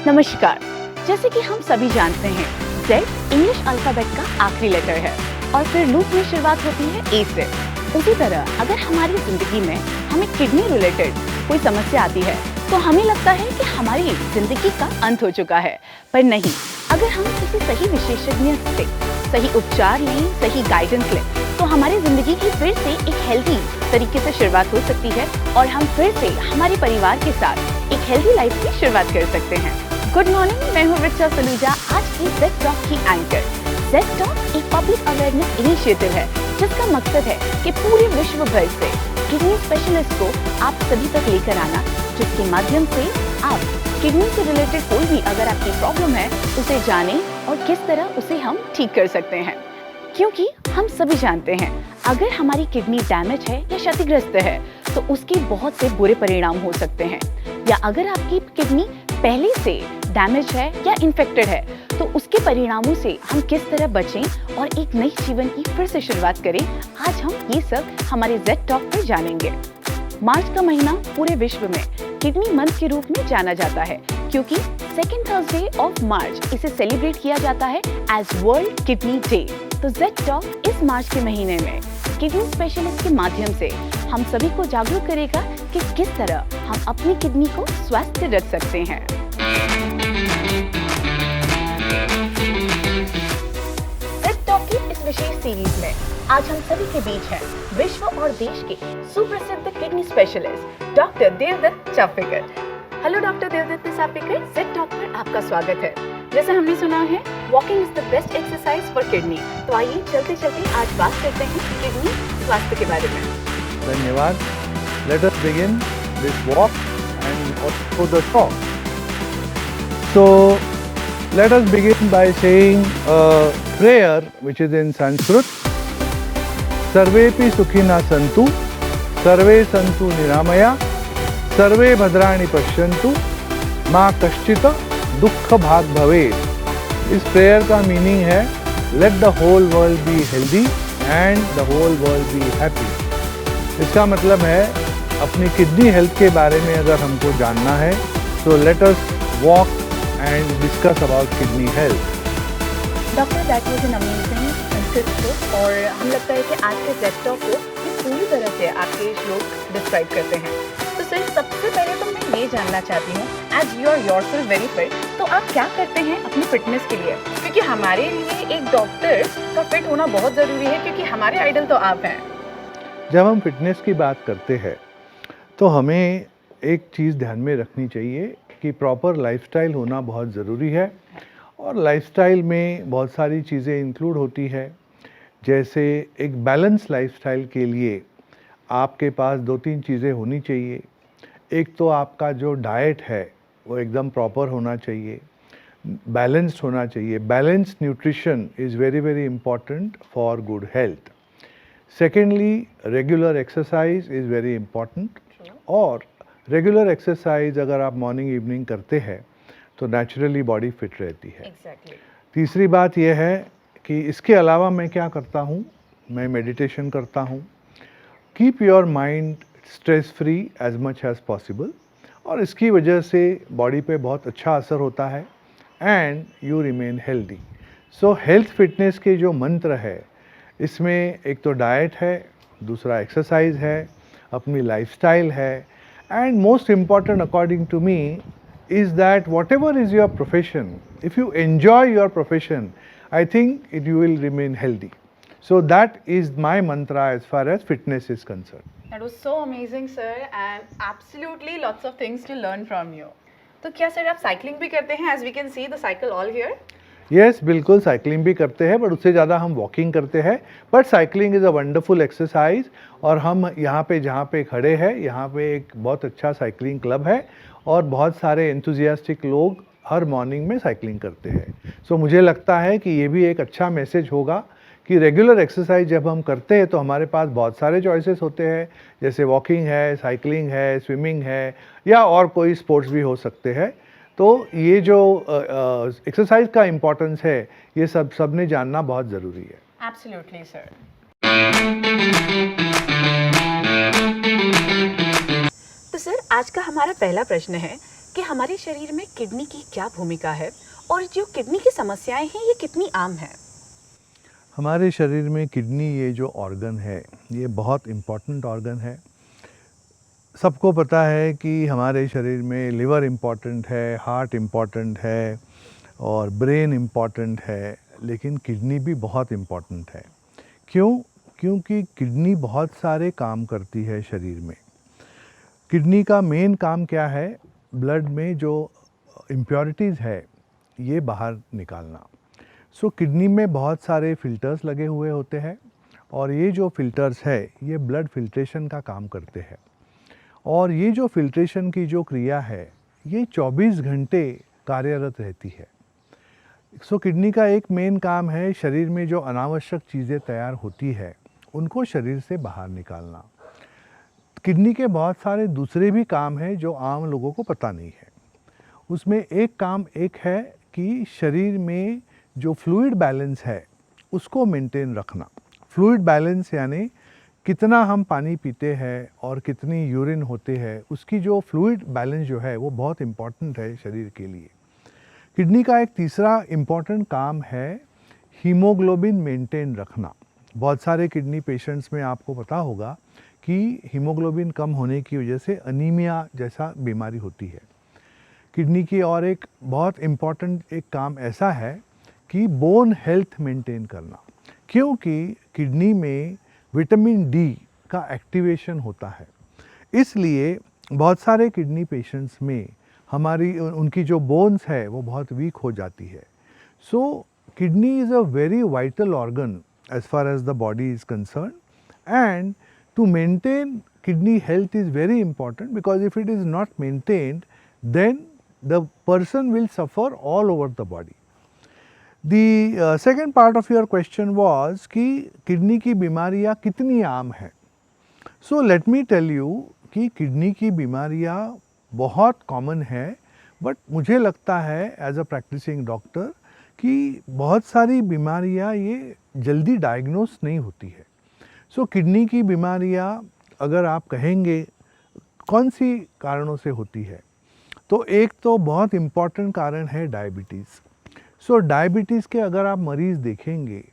नमस्कार। जैसे कि हम सभी जानते हैं, Z इंग्लिश अल्फाबेट का आखिरी लेटर है और फिर लूप में शुरुआत होती है A से। उसी तरह अगर हमारी जिंदगी में हमें किडनी रिलेटेड कोई समस्या आती है तो हमें लगता है कि हमारी जिंदगी का अंत हो चुका है, पर नहीं। अगर हम किसी सही विशेषज्ञ से सही उपचार लें, सही गाइडेंस लें, तो हमारी जिंदगी की फिर से एक हेल्दी तरीके से शुरुआत हो सकती है और हम फिर से हमारे परिवार के साथ एक हेल्दी लाइफ की शुरुआत कर सकते हैं। गुड मॉर्निंग, मैं हूँ रिचा सलूजा, आज की Z टॉक की एंकर। Z टॉक एक पब्लिक अवेयरनेस इनिशिएटिव है जिसका मकसद है कि पूरे विश्व भर से किडनी स्पेशलिस्ट को आप सभी तक लेकर आना, जिसके माध्यम से आप किडनी से रिलेटेड कोई भी अगर आपकी प्रॉब्लम है उसे जानें और किस तरह उसे हम ठीक कर सकते हैं। क्योंकि हम सभी जानते हैं, अगर हमारी किडनी डैमेज है या क्षतिग्रस्त है तो उसके बहुत से बुरे परिणाम हो सकते हैं, या अगर आपकी किडनी पहले से डैमेज है या इन्फेक्टेड है तो उसके परिणामों से हम किस तरह बचें और एक नई जीवन की फिर से शुरुआत करें, आज हम ये सब हमारे Z टॉक पर जानेंगे। मार्च का महीना पूरे विश्व में किडनी मंथ के रूप में जाना जाता है क्योंकि सेकेंड थर्सडे ऑफ मार्च इसे सेलिब्रेट किया जाता है एज वर्ल्ड किडनी डे। तो Z टॉक इस मार्च के महीने में किडनी स्पेशलिस्ट के माध्यम से हम सभी को जागरूक करेगा कि किस तरह हम अपनी किडनी को स्वस्थ रख सकते हैं। Z टॉक की इस विशेष सीरीज में आज हम सभी के बीच हैं विश्व और देश के सुप्रसिद्ध kidney specialist doctor Devdutt Chapekar. Hello doctor Devdutt Chapekar, Z talk पर आपका स्वागत है। जैसे हमने सुना है, walking is the best exercise for kidney, तो आइए चलते चलते आज बात करते हैं किडनी स्वास्थ्य के बारे में। धन्यवाद। Let us begin this walk and also the talk. So let us begin by saying a prayer which is in Sanskrit. सर्वेपि सुखिनः सन्तु, सर्वे सन्तु निरामया, सर्वे भद्राणि पश्यन्तु, मा कश्चित् दुःख भाग् भवेत्। इस प्रेयर का मीनिंग है let the whole world be healthy and the whole world be happy. इसका मतलब है अपनी किडनी हेल्थ के बारे में अगर हमको जानना है तो let us walk and discuss about kidney health. Doctor, that was an amazing Sanskrit, और हम लगता है कि आज के Z टॉक को पूरी तरह से आपके श्लोक डिस्क्राइब करते हैं। तो सर, सबसे पहले तो मैं ये जानना चाहती हूँ, as you are yourself very fit, तो आप क्या करते हैं अपनी फिटनेस के लिए? क्योंकि हमारे लिए एक डॉक्टर का फिट होना बहुत ज़रूरी है, क्योंकि हमारे आइडल तो आप हैं। जब हम फिटनेस की बात करते हैं तो हमें एक चीज़ ध्यान में रखनी चाहिए कि प्रॉपर लाइफस्टाइल होना बहुत ज़रूरी है, और लाइफस्टाइल में बहुत सारी चीज़ें इंक्लूड होती है। जैसे एक बैलेंस लाइफस्टाइल के लिए आपके पास 2-3 चीज़ें होनी चाहिए। एक तो आपका जो डाइट है वो एकदम प्रॉपर होना चाहिए, बैलेंस्ड होना चाहिए। Balanced nutrition is very very important for good health. Secondly, regular exercise is very important, और रेगुलर एक्सरसाइज अगर आप मॉर्निंग इवनिंग करते हैं तो नेचुरली बॉडी फिट रहती है। तीसरी बात यह है कि इसके अलावा मैं क्या करता हूँ, मैं मेडिटेशन करता हूँ। Keep your mind stress free as much as possible, और इसकी वजह से बॉडी पे बहुत अच्छा असर होता है and you remain healthy. So health fitness के जो मंत्र है इसमें एक तो डाइट है, दूसरा एक्सरसाइज है, अपनी लाइफस्टाइल है, and most important according to me is that whatever is your profession, if you enjoy your profession, I think you will remain healthy. So that is my mantra as far as fitness is concerned. That was so amazing, sir, and absolutely lots of things to learn from you. तो क्या sir आप cycling भी करते हैं? As we can see the cycle all here. Yes, बिल्कुल cycling भी करते हैं, बट उससे ज़्यादा हम वॉकिंग करते हैं। But cycling is a wonderful exercise, और हम यहाँ पे जहाँ पे खड़े हैं यहाँ पे एक बहुत अच्छा साइकिलिंग क्लब है और बहुत सारे एंथुजियास्टिक लोग हर मॉर्निंग में साइकिलिंग करते हैं। सो मुझे लगता है कि ये भी एक अच्छा मैसेज होगा कि रेगुलर एक्सरसाइज जब हम करते हैं तो हमारे पास बहुत सारे चॉइसेस होते हैं, जैसे वॉकिंग है, साइकिलिंग है, स्विमिंग है, या और कोई स्पोर्ट्स भी हो सकते हैं। तो ये जो एक्सरसाइज का इम्पोर्टेंस है ये सबने जानना बहुत ज़रूरी है। Absolutely sir. तो सर, आज का हमारा पहला प्रश्न है कि हमारे शरीर में किडनी की क्या भूमिका है और जो किडनी की समस्याएं हैं ये कितनी आम हैं? हमारे शरीर में किडनी ये जो ऑर्गन है, ये बहुत इम्पॉर्टेंट ऑर्गन है। सबको पता है कि हमारे शरीर में लिवर इम्पॉर्टेंट है, हार्ट इम्पॉर्टेंट है और ब्रेन इम्पॉर्टेंट है, लेकिन किडनी भी बहुत इम्पॉर्टेंट है। क्यों? क्योंकि किडनी बहुत सारे काम करती है शरीर में। किडनी का मेन काम क्या है? ब्लड में जो इम्प्योरिटीज़ है ये बाहर निकालना। सो किडनी में बहुत सारे फिल्टर्स लगे हुए होते हैं और ये जो फिल्टर्स है ये ब्लड फिल्ट्रेशन का काम करते हैं। और ये जो फिल्ट्रेशन की जो क्रिया है ये 24 घंटे कार्यरत रहती है। सो किडनी का एक मेन काम है शरीर में जो अनावश्यक चीज़ें तैयार होती है उनको शरीर से बाहर निकालना। किडनी के बहुत सारे दूसरे भी काम हैं जो आम लोगों को पता नहीं है। उसमें एक काम एक है कि शरीर में जो फ्लूइड बैलेंस है उसको मेंटेन रखना। फ्लूइड बैलेंस यानी कितना हम पानी पीते हैं और कितनी यूरिन होते हैं, उसकी जो फ्लूइड बैलेंस जो है वो बहुत इम्पॉर्टेंट है शरीर के लिए। किडनी का एक तीसरा इम्पॉर्टेंट काम है हीमोग्लोबिन मेंटेन रखना। बहुत सारे किडनी पेशेंट्स में आपको पता होगा कि हीमोग्लोबिन कम होने की वजह से अनीमिया जैसा बीमारी होती है। किडनी की और एक बहुत इम्पॉर्टेंट एक काम ऐसा है कि बोन हेल्थ मेंटेन करना, क्योंकि किडनी में विटामिन डी का एक्टिवेशन होता है। इसलिए बहुत सारे किडनी पेशेंट्स में उनकी जो बोन्स है वो बहुत वीक हो जाती है। सो kidney is a very vital organ as far as the body is concerned, and to maintain kidney health is very important, because if it is not maintained then the person will suffer all over the body. The second part of your question was कि kidney की बीमारियां कितनी आम है। So let me tell you कि kidney की बीमारियां बहुत कॉमन है, बट मुझे लगता है एज अ प्रैक्टिसिंग डॉक्टर कि बहुत सारी बीमारियां ये जल्दी डायग्नोस नहीं होती है। सो किडनी की बीमारियां अगर आप कहेंगे कौन सी कारणों से होती है, तो एक तो बहुत इम्पॉर्टेंट कारण है डायबिटीज़। सो डायबिटीज़ के अगर आप मरीज़ देखेंगे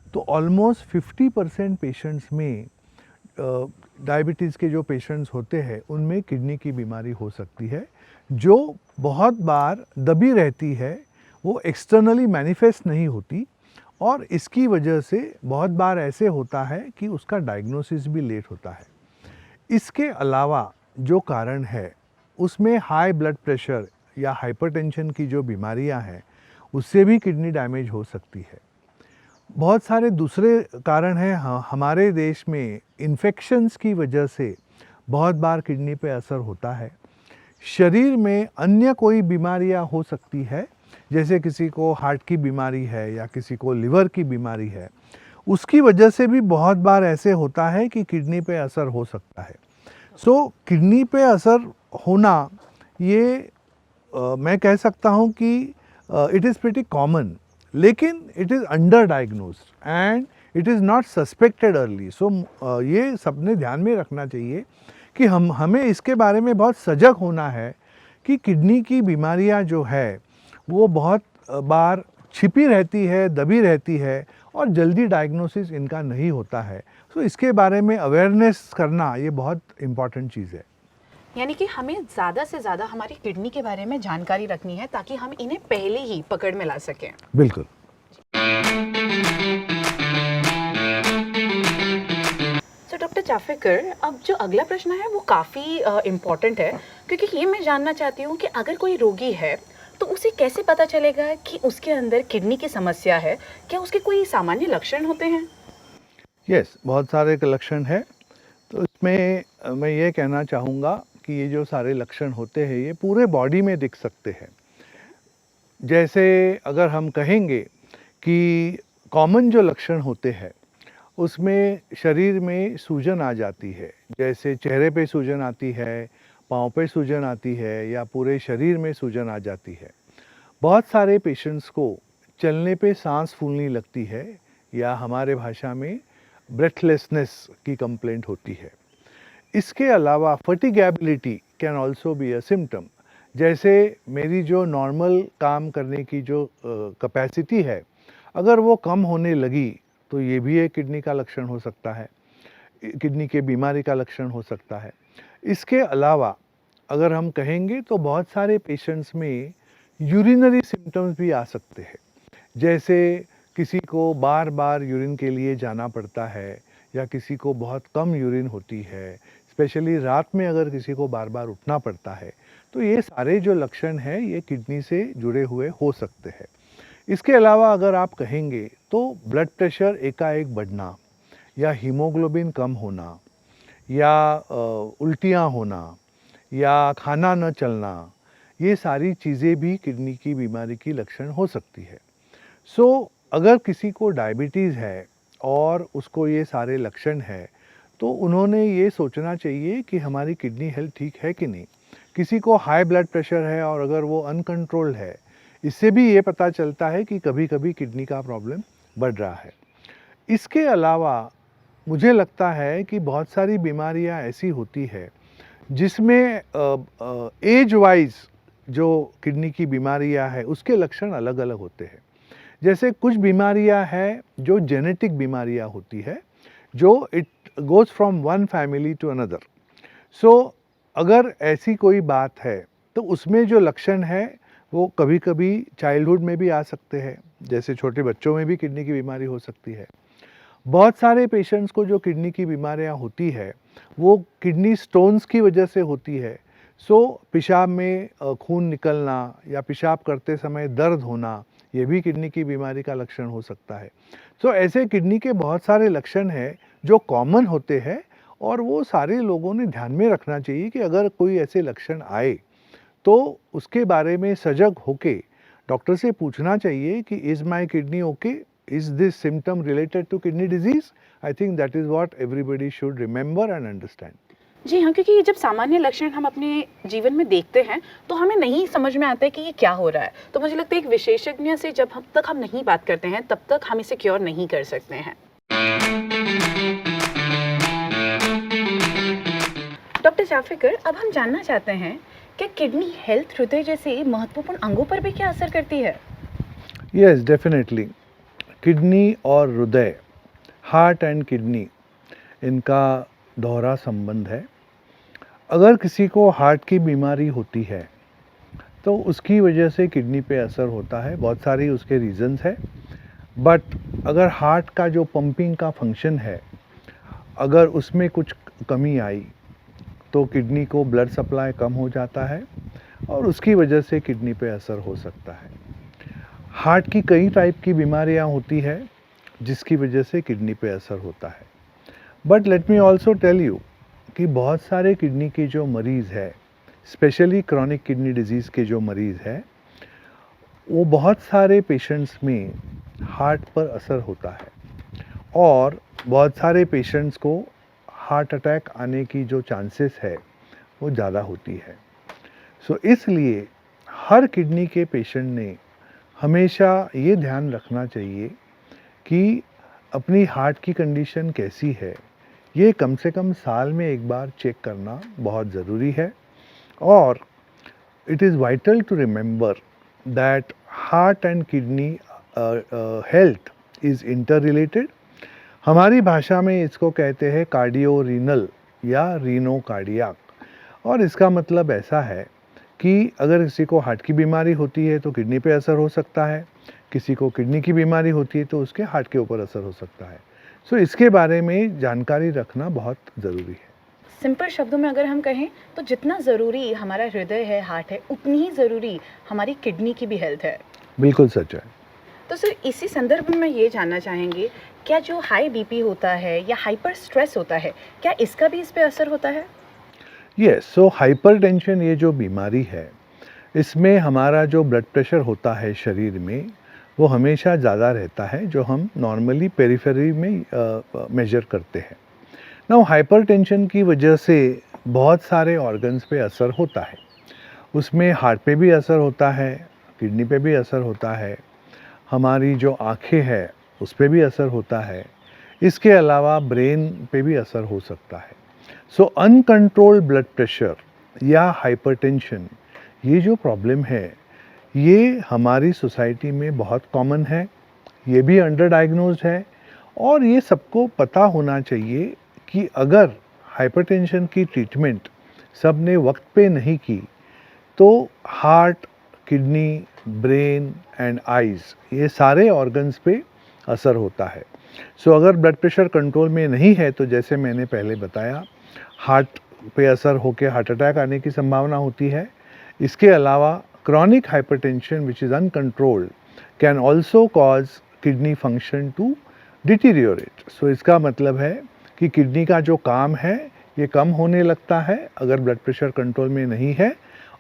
तो ऑलमोस्ट 50% पेशेंट्स में डायबिटीज़ के जो पेशेंट्स होते हैं उनमें किडनी की बीमारी हो सकती है, जो बहुत बार दबी रहती है, वो एक्सटर्नली मैनिफेस्ट नहीं होती, और इसकी वजह से बहुत बार ऐसे होता है कि उसका डायग्नोसिस भी लेट होता है। इसके अलावा जो कारण है उसमें हाई ब्लड प्रेशर या हाइपरटेंशन की जो बीमारियां हैं उससे भी किडनी डैमेज हो सकती है। बहुत सारे दूसरे कारण हैं। हमारे देश में इन्फेक्शंस की वजह से बहुत बार किडनी पे असर होता है। शरीर में अन्य कोई बीमारियां हो सकती है, जैसे किसी को हार्ट की बीमारी है या किसी को लिवर की बीमारी है, उसकी वजह से भी बहुत बार ऐसे होता है कि किडनी पे असर हो सकता है। सो किडनी पे असर होना ये मैं कह सकता हूँ कि इट इज़ प्रीटी कॉमन, लेकिन it is under diagnosed and it is not suspected early. So ये सबने ध्यान में रखना चाहिए कि हमें इसके बारे में बहुत सजग होना है कि किडनी की बीमारियां जो है वो बहुत बार छिपी रहती है, दबी रहती है और जल्दी डायग्नोसिस इनका नहीं होता है। सो इसके बारे में अवेयरनेस करना ये बहुत इम्पॉर्टेंट चीज़ है। यानी कि हमें ज़्यादा से ज़्यादा हमारी किडनी के बारे में जानकारी रखनी है ताकि हम इन्हें पहले ही पकड़ में ला सकें। बिल्कुल। तो डॉक्टर जाफिकर, अब जो अगला प्रश्न है वो काफ़ी इम्पोर्टेंट है, क्योंकि ये मैं जानना चाहती हूँ कि अगर कोई रोगी है तो उसे कैसे पता चलेगा कि उसके अंदर किडनी की समस्या है? क्या उसके कोई सामान्य लक्षण होते हैं? यस, बहुत सारे लक्षण हैं। तो इसमें मैं ये कहना चाहूँगा कि ये जो सारे लक्षण होते हैं ये पूरे बॉडी में दिख सकते हैं। जैसे अगर हम कहेंगे कि कॉमन जो लक्षण होते हैं उसमें शरीर में सूजन आ जाती है, जैसे चेहरे पे सूजन आती है, पाँव पे सूजन आती है या पूरे शरीर में सूजन आ जाती है। बहुत सारे पेशेंट्स को चलने पे सांस फूलने लगती है या हमारे भाषा में ब्रेथलेसनेस की कंप्लेंट होती है। इसके अलावा fatigability can also be a symptom, जैसे मेरी जो नॉर्मल काम करने की जो कैपेसिटी है, अगर वो कम होने लगी तो ये भी एक किडनी का लक्षण हो सकता है, किडनी के बीमारी का लक्षण हो सकता है। इसके अलावा अगर हम कहेंगे तो बहुत सारे पेशेंट्स में यूरिनरी सिम्पटम्स भी आ सकते हैं, जैसे किसी को बार बार यूरिन के लिए जाना पड़ता है या किसी को बहुत कम यूरिन होती है, स्पेशली रात में अगर किसी को बार बार उठना पड़ता है, तो ये सारे जो लक्षण हैं ये किडनी से जुड़े हुए हो सकते हैं। इसके अलावा अगर आप कहेंगे तो ब्लड प्रेशर एकाएक बढ़ना या हीमोग्लोबिन कम होना या उल्टियाँ होना या खाना न चलना, ये सारी चीज़ें भी किडनी की बीमारी की लक्षण हो सकती है। सो अगर किसी को डायबिटीज़ है और उसको ये सारे लक्षण है, तो उन्होंने ये सोचना चाहिए कि हमारी किडनी हेल्थ ठीक है कि नहीं। किसी को हाई ब्लड प्रेशर है और अगर वो अनकंट्रोल्ड है, इससे भी ये पता चलता है कि कभी कभी किडनी का प्रॉब्लम बढ़ रहा है। इसके अलावा मुझे लगता है कि बहुत सारी बीमारियां ऐसी होती है जिसमें एज वाइज जो किडनी की बीमारियां है उसके लक्षण अलग अलग होते हैं। जैसे कुछ बीमारियां हैं जो जेनेटिक बीमारियां होती है, जो it goes from one family to another. So अगर ऐसी कोई बात है तो उसमें जो लक्षण है वो कभी कभी चाइल्डहुड में भी आ सकते हैं, जैसे छोटे बच्चों में भी किडनी की बीमारी हो सकती है। बहुत सारे पेशेंट्स को जो किडनी की बीमारियां होती है वो किडनी स्टोन्स की वजह से होती है। सो पेशाब में खून निकलना या पेशाब करते समय दर्द होना, ये भी किडनी की बीमारी का लक्षण हो सकता है। सो ऐसे किडनी के बहुत सारे लक्षण हैं जो कॉमन होते हैं और वो सारे लोगों ने ध्यान में रखना चाहिए कि अगर कोई ऐसे लक्षण आए तो उसके बारे में सजग होके डॉक्टर से पूछना चाहिए कि is my kidney okay, is this symptom related to kidney disease. I think that is what everybody should remember and understand. जी हाँ, क्योंकि ये जब सामान्य लक्षण हम अपने जीवन में देखते हैं तो हमें नहीं समझ में आता है कि ये क्या हो रहा है। तो मुझे लगता है एक विशेषज्ञ से जब हम नहीं बात करते हैं तब तक हम इसे क्योर नहीं कर सकते हैं। डॉक्टर जाफिकर, अब हम जानना चाहते हैं कि किडनी हेल्थ हृदय जैसे महत्वपूर्ण अंगों पर भी क्या असर करती है? Yes, definitely. किडनी और हृदय, हार्ट एंड किडनी, इनका दोहरा संबंध है। अगर किसी को हार्ट की बीमारी होती है तो उसकी वजह से किडनी पे असर होता है। बहुत सारी उसके रीजंस है, बट अगर हार्ट का जो पंपिंग का फंक्शन है, अगर उसमें कुछ कमी आई तो किडनी को ब्लड सप्लाई कम हो जाता है और उसकी वजह से किडनी पे असर हो सकता है। हार्ट की कई टाइप की बीमारियां होती है जिसकी वजह से किडनी पे असर होता है। But let me also tell you कि बहुत सारे किडनी के जो मरीज़ है, स्पेशली क्रॉनिक किडनी डिजीज़ के जो मरीज़ है, वो बहुत सारे पेशेंट्स में हार्ट पर असर होता है और बहुत सारे पेशेंट्स को हार्ट अटैक आने की जो चांसेस है वो ज़्यादा होती है। सो इसलिए हर किडनी के पेशेंट ने हमेशा ये ध्यान रखना चाहिए कि अपनी हार्ट की कंडीशन कैसी है, ये कम से कम साल में एक बार चेक करना बहुत ज़रूरी है। और it is vital to remember that heart and kidney health is interrelated. हमारी भाषा में इसको कहते हैं कार्डियो रीनल या रीनो कार्डियाक, और इसका मतलब ऐसा है कि अगर किसी को हार्ट की बीमारी होती है तो किडनी पे असर हो सकता है, किसी को किडनी की बीमारी होती है तो उसके हार्ट के ऊपर असर हो सकता है। सो इसके बारे में जानकारी रखना बहुत ज़रूरी है। सिंपल शब्दों में अगर हम कहें तो जितना ज़रूरी हमारा हृदय है, हार्ट है, उतनी ही ज़रूरी हमारी किडनी की भी हेल्थ है। बिल्कुल सच है। तो सर, इसी संदर्भ में ये जानना चाहेंगे, क्या जो हाई बीपी होता है या हाइपर स्ट्रेस होता है, क्या इसका भी इस पे असर होता है? यस, सो हाइपरटेंशन ये जो बीमारी है, इसमें हमारा जो ब्लड प्रेशर होता है शरीर में वो हमेशा ज़्यादा रहता है, जो हम नॉर्मली पेरिफेरी में मेजर करते हैं। नाउ हाइपरटेंशन की वजह से बहुत सारे ऑर्गन्स पे असर होता है। उसमें हार्ट पे भी असर होता है, किडनी पे भी असर होता है, हमारी जो आँखें हैं उस पे भी असर होता है। इसके अलावा ब्रेन पे भी असर हो सकता है। सो अनकंट्रोल्ड ब्लड प्रेशर या हाइपरटेंशन ये जो प्रॉब्लम है ये हमारी सोसाइटी में बहुत कॉमन है, ये भी अंडर डायग्नोज्ड है और ये सबको पता होना चाहिए कि अगर हाइपरटेंशन की ट्रीटमेंट सब ने वक्त पे नहीं की तो heart, kidney, brain and eyes ये सारे ऑर्गन्स पे असर होता है। सो अगर ब्लड प्रेशर कंट्रोल में नहीं है तो जैसे मैंने पहले बताया हार्ट पे असर होकर हार्ट अटैक आने की संभावना होती है। इसके अलावा chronic hypertension which is uncontrolled can also cause kidney function to deteriorate. So इसका मतलब है कि किडनी का जो काम है ये कम होने लगता है अगर ब्लड प्रेशर कंट्रोल में नहीं है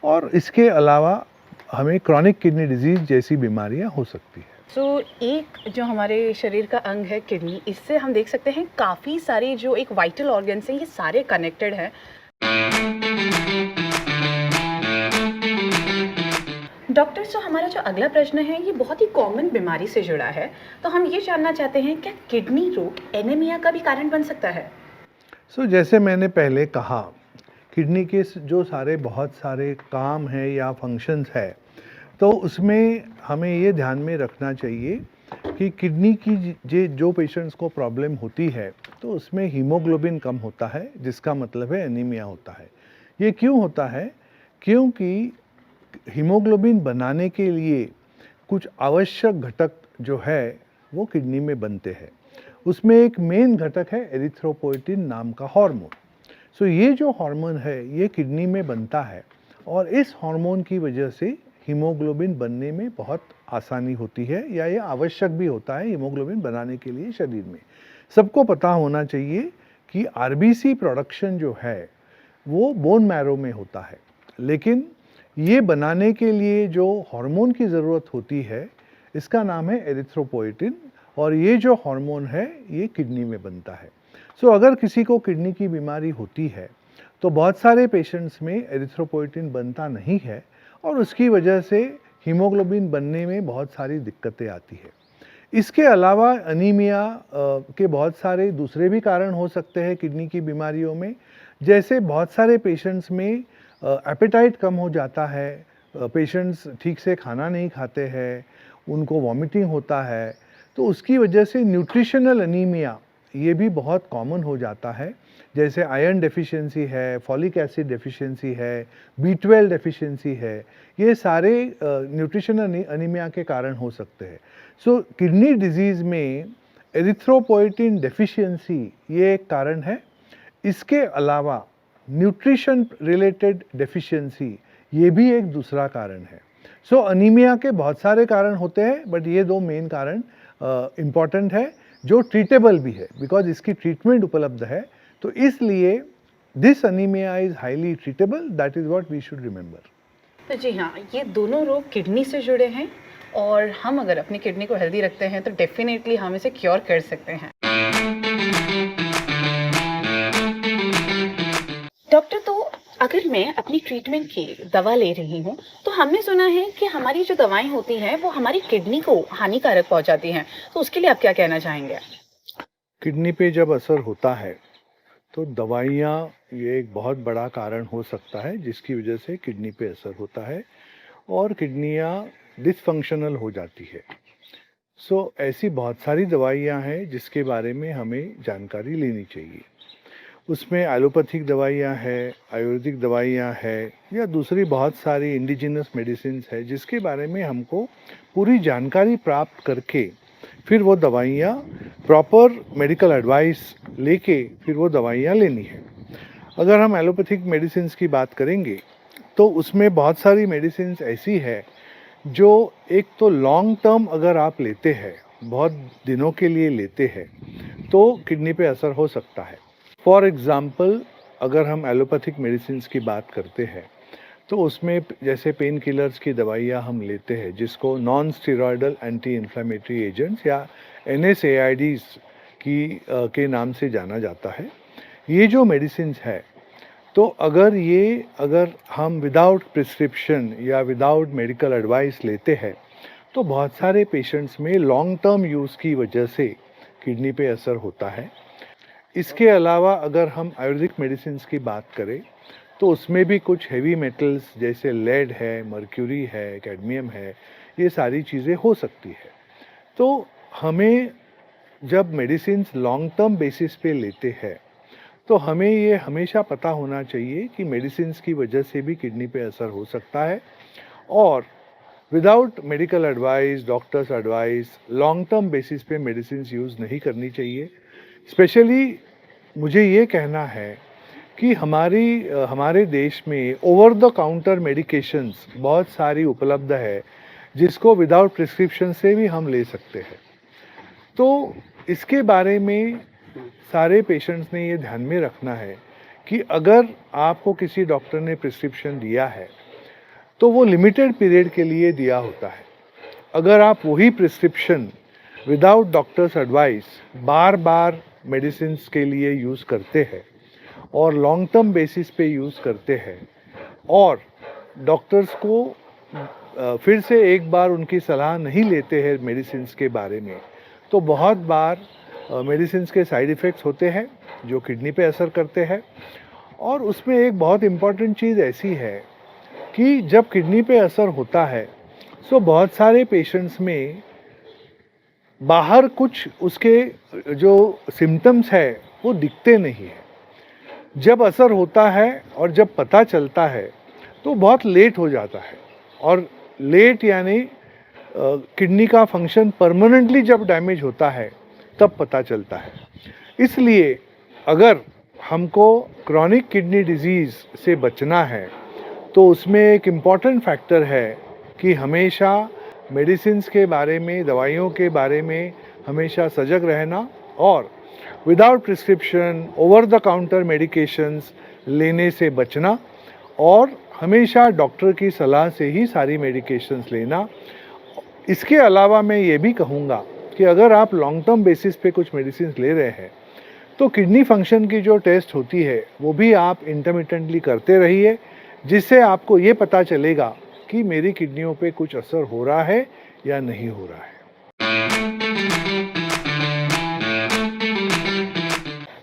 और इसके अलावा हमें क्रॉनिक किडनी डिजीज़ जैसी बीमारियां हो सकती है। एक जो हमारे शरीर का अंग है किडनी, इससे हम देख सकते हैं काफ़ी सारे जो एक वाइटल ऑर्गन्स हैं ये सारे कनेक्टेड हैं। डॉक्टर, जो हमारा जो अगला प्रश्न है ये बहुत ही कॉमन बीमारी से जुड़ा है, तो हम ये जानना चाहते हैं क्या किडनी रोग एनीमिया का भी कारण बन सकता है? जैसे मैंने पहले कहा किडनी के जो बहुत सारे काम हैं या फंक्शंस है तो उसमें हमें ये ध्यान में रखना चाहिए कि किडनी की जो पेशेंट्स को प्रॉब्लम होती है तो उसमें हीमोग्लोबिन कम होता है जिसका मतलब है एनीमिया होता है। ये क्यों होता है? क्योंकि हीमोग्लोबिन बनाने के लिए कुछ आवश्यक घटक जो है वो किडनी में बनते हैं। उसमें एक मेन घटक है एरिथ्रोपोइटिन नाम का हार्मोन। ये जो हार्मोन है ये किडनी में बनता है और इस हार्मोन की वजह से हीमोग्लोबिन बनने में बहुत आसानी होती है या ये आवश्यक भी होता है हीमोग्लोबिन बनाने के लिए शरीर में। सबको पता होना चाहिए कि आरबीसी प्रोडक्शन जो है वो बोन मैरो में होता है, लेकिन ये बनाने के लिए जो हार्मोन की ज़रूरत होती है इसका नाम है एरिथ्रोपोइटिन और ये जो हार्मोन है ये किडनी में बनता है। अगर किसी को किडनी की बीमारी होती है तो बहुत सारे पेशेंट्स में एरिथ्रोपोइटिन बनता नहीं है और उसकी वजह से हीमोग्लोबिन बनने में बहुत सारी दिक्कतें आती है। इसके अलावा अनीमिया के बहुत सारे दूसरे भी कारण हो सकते हैं किडनी की बीमारियों में, जैसे बहुत सारे पेशेंट्स में एपेटाइट कम हो जाता है, पेशेंट्स ठीक से खाना नहीं खाते हैं, उनको वॉमिटिंग होता है, तो उसकी वजह से न्यूट्रिशनल अनीमिया ये भी बहुत कॉमन हो जाता है, जैसे आयरन डेफिशिएंसी है, फॉलिक एसिड डेफिशिएंसी है, B12 डेफिशिएंसी है, ये सारे न्यूट्रिशनल अनीमिया के कारण हो सकते हैं। किडनी डिजीज़ में एरिथ्रोपोइटिन डेफिशिएंसी ये एक कारण है। इसके अलावा न्यूट्रिशन रिलेटेड डेफिशिएंसी ये भी एक दूसरा कारण है। अनीमिया के बहुत सारे कारण होते हैं बट ये दो मेन कारण इम्पॉर्टेंट है जो ट्रीटेबल भी है बिकॉज इसकी ट्रीटमेंट उपलब्ध है, तो इसलिए this anaemia is highly treatable, that is what we should remember. तो जी हाँ, ये दोनों रोग किडनी से जुड़े हैं और हम अगर अपनी किडनी को हेल्दी रखते हैं तो डेफिनेटली हम इसे क्योर कर सकते हैं। डॉक्टर, तो अगर मैं अपनी ट्रीटमेंट की दवा ले रही हूँ तो हमने सुना है कि हमारी जो दवाएं होती हैं वो हमारी किडनी को हानिकारक पहुँचाती हैं, तो उसके लिए आप क्या कहना चाहेंगे? किडनी पे जब असर होता है तो दवाइयाँ ये एक बहुत बड़ा कारण हो सकता है जिसकी वजह से किडनी पे असर होता है और किडनियाँ डिसफंक्शनल हो जाती है। ऐसी बहुत सारी दवाइयाँ हैं जिसके बारे में हमें जानकारी लेनी चाहिए। उसमें एलोपैथिक दवाइयाँ हैं, आयुर्वेदिक दवाइयाँ हैं या दूसरी बहुत सारी इंडिजिनस मेडिसिन है जिसके बारे में हमको पूरी जानकारी प्राप्त करके फिर वो दवाइयाँ प्रॉपर मेडिकल एडवाइस लेके फिर वो दवाइयाँ लेनी है। अगर हम एलोपैथिक मेडिसिन की बात करेंगे तो उसमें बहुत सारी मेडिसिन ऐसी है जो एक तो लॉन्ग टर्म अगर आप लेते हैं, बहुत दिनों के लिए लेते हैं, तो किडनी पे असर हो सकता है। फॉर एग्ज़ाम्पल अगर हम एलोपैथिक मेडिसिन की बात करते हैं तो उसमें जैसे पेन किलर्स की दवाइयाँ हम लेते हैं जिसको non steroidal anti inflammatory agents या NSAIDs के नाम से जाना जाता है। ये जो मेडिसिन है तो अगर हम विदाउट प्रिस्क्रिप्शन या विदाउट मेडिकल एडवाइस लेते हैं तो बहुत सारे पेशेंट्स में लॉन्ग टर्म यूज़ की वजह से किडनी पे असर होता है। इसके अलावा अगर हम आयुर्वेदिक मेडिसिन की बात करें तो उसमें भी कुछ हेवी मेटल्स जैसे लेड है, मर्क्यूरी है, कैडमियम है, ये सारी चीज़ें हो सकती है। तो हमें जब मेडिसिन्स लॉन्ग टर्म बेसिस पे लेते हैं, तो हमें ये हमेशा पता होना चाहिए कि मेडिसिन्स की वजह से भी किडनी पे असर हो सकता है, और without medical advice, doctors advice, long term basis पे मेडिसिन्स यूज़ नहीं करनी चाहिए। स्पेशली मुझे ये कहना है कि हमारे देश में ओवर द काउंटर मेडिकेशंस बहुत सारी उपलब्ध है, जिसको विदाउट प्रिस्क्रिप्शन से भी हम ले सकते हैं। तो इसके बारे में सारे पेशेंट्स ने ये ध्यान में रखना है कि अगर आपको किसी डॉक्टर ने प्रिस्क्रिप्शन दिया है, तो वो लिमिटेड पीरियड के लिए दिया होता है। अगर आप वही प्रिस्क्रिप्शन विदाउट डॉक्टर्स एडवाइस बार बार मेडिसिन्स के लिए यूज़ करते हैं और लॉन्ग टर्म बेसिस पे यूज़ करते हैं, और डॉक्टर्स को फिर से एक बार उनकी सलाह नहीं लेते हैं मेडिसिन्स के बारे में, तो बहुत बार मेडिसिन्स के साइड इफ़ेक्ट्स होते हैं जो किडनी पे असर करते हैं। और उसमें एक बहुत इम्पॉर्टेंट चीज़ ऐसी है कि जब किडनी पे असर होता है, तो बहुत सारे पेशेंट्स में बाहर कुछ उसके जो सिम्टम्स है वो दिखते नहीं है। जब असर होता है और जब पता चलता है तो बहुत लेट हो जाता है, और लेट यानी किडनी का फंक्शन परमानेंटली जब डैमेज होता है तब पता चलता है। इसलिए अगर हमको क्रॉनिक किडनी डिजीज़ से बचना है, तो उसमें एक इम्पॉर्टेंट फैक्टर है कि हमेशा मेडिसिन्स के बारे में, दवाइयों के बारे में हमेशा सजग रहना, और without prescription over the counter medications लेने से बचना, और हमेशा डॉक्टर की सलाह से ही सारी मेडिकेशंस लेना। इसके अलावा मैं ये भी कहूँगा कि अगर आप लॉन्ग टर्म बेसिस पे कुछ मेडिसिन्स ले रहे हैं, तो किडनी फंक्शन की जो टेस्ट होती है वो भी आप इंटरमिटेंटली करते रहिए, जिससे आपको ये पता चलेगा कि मेरी किडनियों पे कुछ असर हो रहा है या नहीं हो रहा है।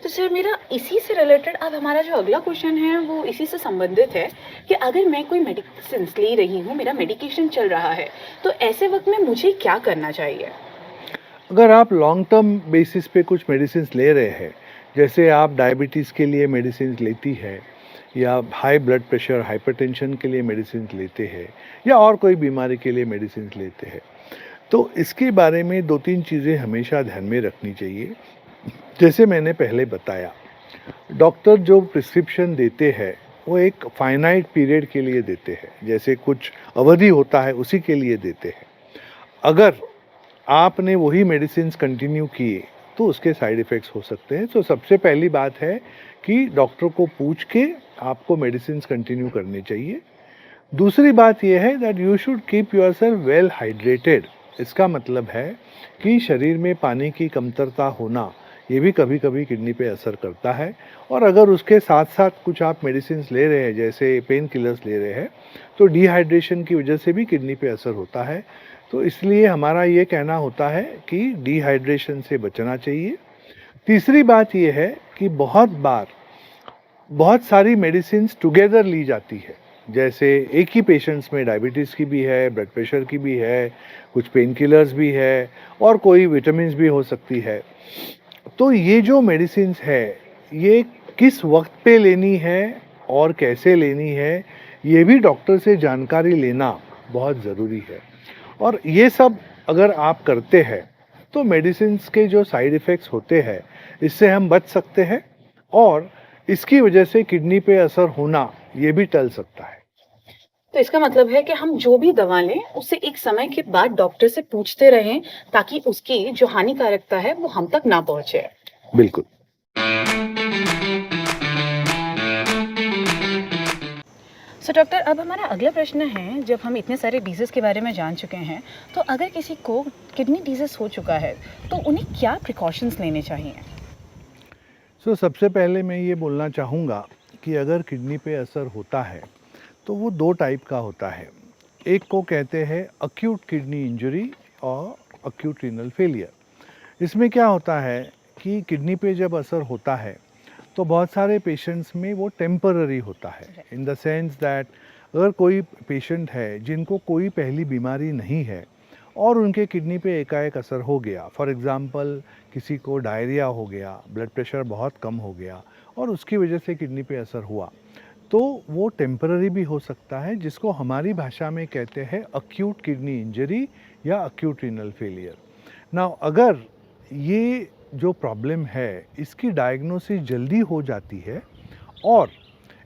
तो सर, मेरा इसी से रिलेटेड अब हमारा जो अगला क्वेश्चन है वो इसी से संबंधित है कि अगर मैं कोई मेडिसिन ले रही हूँ, मेरा मेडिकेशन चल रहा है, तो ऐसे वक्त में मुझे क्या करना चाहिए? अगर आप लॉन्ग टर्म बेसिस पे कुछ मेडिसिन्स ले रहे हैं, जैसे आप डायबिटीज़ के लिए मेडिसिन्स लेती है, या हाई ब्लड प्रेशर, हाइपरटेंशन के लिए मेडिसिन्स लेते हैं, या और कोई बीमारी के लिए मेडिसिन्स लेते हैं, तो इसके बारे में 2-3 चीज़ें हमेशा ध्यान में रखनी चाहिए। जैसे मैंने पहले बताया, डॉक्टर जो प्रिस्क्रिप्शन देते हैं वो एक फाइनाइट पीरियड के लिए देते हैं, जैसे कुछ अवधि होता है उसी के लिए देते हैं। अगर आपने वही मेडिसिन्स कंटिन्यू किए तो उसके साइड इफ़ेक्ट्स हो सकते हैं। तो सबसे पहली बात है कि डॉक्टर को पूछ के आपको मेडिसिन्स कंटिन्यू करने चाहिए। दूसरी बात यह है that you should keep yourself well hydrated. इसका मतलब है कि शरीर में पानी की कमतरता होना ये भी कभी कभी किडनी पे असर करता है, और अगर उसके साथ साथ कुछ आप मेडिसिन्स ले रहे हैं, जैसे पेन किलर्स ले रहे हैं, तो डिहाइड्रेशन की वजह से भी किडनी पे असर होता है। तो इसलिए हमारा ये कहना होता है कि डिहाइड्रेशन से बचना चाहिए। तीसरी बात ये है कि बहुत सारी मेडिसिन्स टुगेदर ली जाती है, जैसे एक ही पेशेंट्स में डायबिटीज़ की भी है, ब्लड प्रेशर की भी है, कुछ पेन किलर्स भी है, और कोई विटामिन्स भी हो सकती है। तो ये जो मेडिसिन्स है ये किस वक्त पे लेनी है और कैसे लेनी है, ये भी डॉक्टर से जानकारी लेना बहुत ज़रूरी है। और ये सब अगर आप करते हैं तो मेडिसिन्स के जो साइड इफ़ेक्ट्स होते हैं इससे हम बच सकते हैं, और इसकी वजह से किडनी पे असर होना ये भी टल सकता है। तो इसका मतलब है कि हम जो भी दवा लें उससे एक समय के बाद डॉक्टर से पूछते रहें, ताकि उसकी जो हानिकारकता है वो हम तक ना पहुंचे। बिल्कुल। सो डॉक्टर, अब हमारा अगला प्रश्न है, जब हम इतने सारे डिजीज़ के बारे में जान चुके हैं, तो अगर किसी को किडनी डिजीज़ हो चुका है तो उन्हें क्या प्रिकॉशंस लेने चाहिए? सबसे पहले मैं ये बोलना चाहूँगा कि अगर किडनी पे असर होता है तो वो 2 टाइप का होता है। एक को कहते हैं अक्यूट किडनी इंजरी और अक्यूट रीनल फेलियर। इसमें क्या होता है कि किडनी पे जब असर होता है तो बहुत सारे पेशेंट्स में वो टेम्पररी होता है, Right. In the sense that अगर कोई पेशेंट है जिनको कोई पहली बीमारी नहीं है और उनके किडनी पे एकाएक असर हो गया, फॉर एग्ज़ाम्पल किसी को डायरिया हो गया, ब्लड प्रेशर बहुत कम हो गया और उसकी वजह से किडनी पे असर हुआ, तो वो टेम्पररी भी हो सकता है, जिसको हमारी भाषा में कहते हैं अक्यूट किडनी इंजरी या अक्यूट रीनल फेलियर। नाउ अगर ये जो प्रॉब्लम है इसकी डायग्नोसिस जल्दी हो जाती है और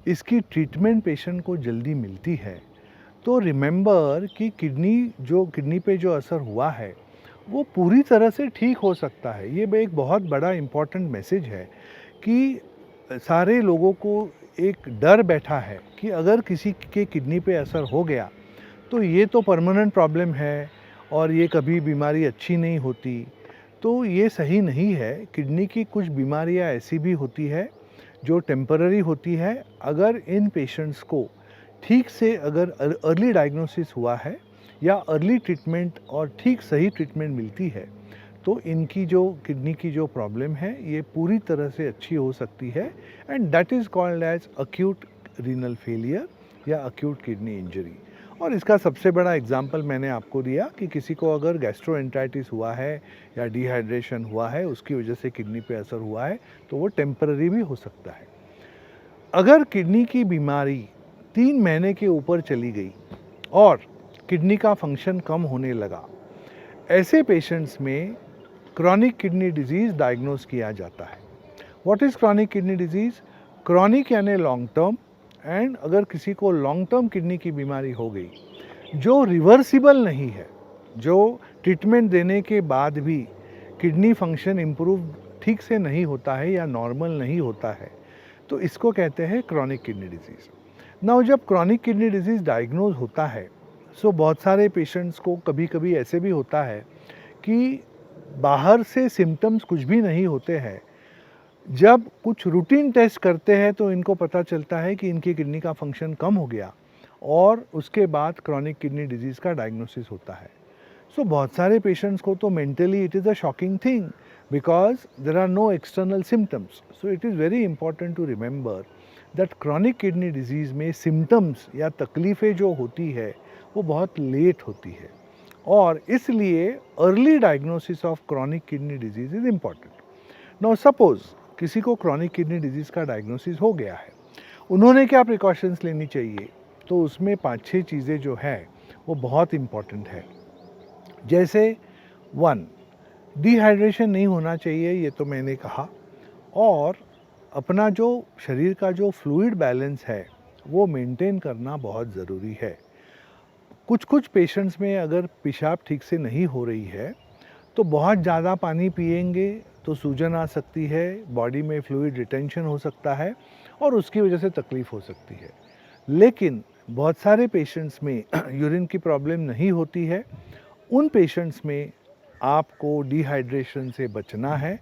इसकी ट्रीटमेंट पेशेंट को जल्दी मिलती है, तो रिमेंबर कि किडनी पे जो असर हुआ है वो पूरी तरह से ठीक हो सकता है। ये एक बहुत बड़ा इम्पॉर्टेंट मैसेज है कि सारे लोगों को एक डर बैठा है कि अगर किसी के किडनी पे असर हो गया तो ये तो परमानेंट प्रॉब्लम है और ये कभी बीमारी अच्छी नहीं होती। तो ये सही नहीं है। किडनी की कुछ बीमारियां ऐसी भी होती है जो टेम्पररी होती है। अगर इन पेशेंट्स को ठीक से अगर अर्ली डायग्नोसिस हुआ है या अर्ली ट्रीटमेंट और ठीक सही ट्रीटमेंट मिलती है तो इनकी जो किडनी की जो प्रॉब्लम है ये पूरी तरह से अच्छी हो सकती है, and that is called as acute renal failure या अक्यूट किडनी इंजरी। और इसका सबसे बड़ा एग्जाम्पल मैंने आपको दिया कि किसी को अगर गैस्ट्रोएंटराइटिस हुआ है या डिहाइड्रेशन हुआ है, उसकी वजह से किडनी पे असर हुआ है, तो वो टेम्पररी भी हो सकता है। अगर किडनी की बीमारी 3 महीने के ऊपर चली गई और किडनी का फंक्शन कम होने लगा, ऐसे पेशेंट्स में क्रॉनिक किडनी डिजीज़ डायग्नोज किया जाता है। What is chronic kidney disease? Chronic यानी लॉन्ग टर्म, एंड अगर किसी को लॉन्ग टर्म किडनी की बीमारी हो गई जो रिवर्सिबल नहीं है, जो ट्रीटमेंट देने के बाद भी किडनी फंक्शन इम्प्रूव ठीक से नहीं होता है या नॉर्मल नहीं होता है, तो इसको कहते हैं क्रॉनिक किडनी डिजीज़। नाउ जब क्रॉनिक किडनी डिजीज़ डायग्नोज होता है, सो बहुत सारे पेशेंट्स को कभी कभी ऐसे भी होता है कि बाहर से सिम्टम्स कुछ भी नहीं होते हैं, जब कुछ रूटीन टेस्ट करते हैं तो इनको पता चलता है कि इनकी किडनी का फंक्शन कम हो गया और उसके बाद क्रॉनिक किडनी डिजीज़ का डायग्नोसिस होता है। सो बहुत सारे पेशेंट्स को तो mentally it is a shocking thing because there are no external symptoms. So it is very important to remember that chronic kidney disease में सिम्टम्स या तकलीफ़ें जो होती है वो बहुत लेट होती है, और इसलिए early diagnosis of chronic kidney disease is important. Now suppose किसी को क्रॉनिक किडनी डिजीज़ का डायग्नोसिस हो गया है, उन्होंने क्या प्रिकॉशंस लेनी चाहिए? तो उसमें 5-6 चीज़ें जो है वो बहुत इम्पॉर्टेंट है। जैसे 1, डिहाइड्रेशन नहीं होना चाहिए, ये तो मैंने कहा, और अपना जो शरीर का जो फ्लूइड बैलेंस है वो मेंटेन करना बहुत ज़रूरी है। कुछ पेशेंट्स में अगर पेशाब ठीक से नहीं हो रही है तो बहुत ज़्यादा पानी पिएंगे तो सूजन आ सकती है, बॉडी में फ्लूइड रिटेंशन हो सकता है और उसकी वजह से तकलीफ़ हो सकती है। लेकिन बहुत सारे पेशेंट्स में यूरिन की प्रॉब्लम नहीं होती है। उन पेशेंट्स में आपको डिहाइड्रेशन से बचना है।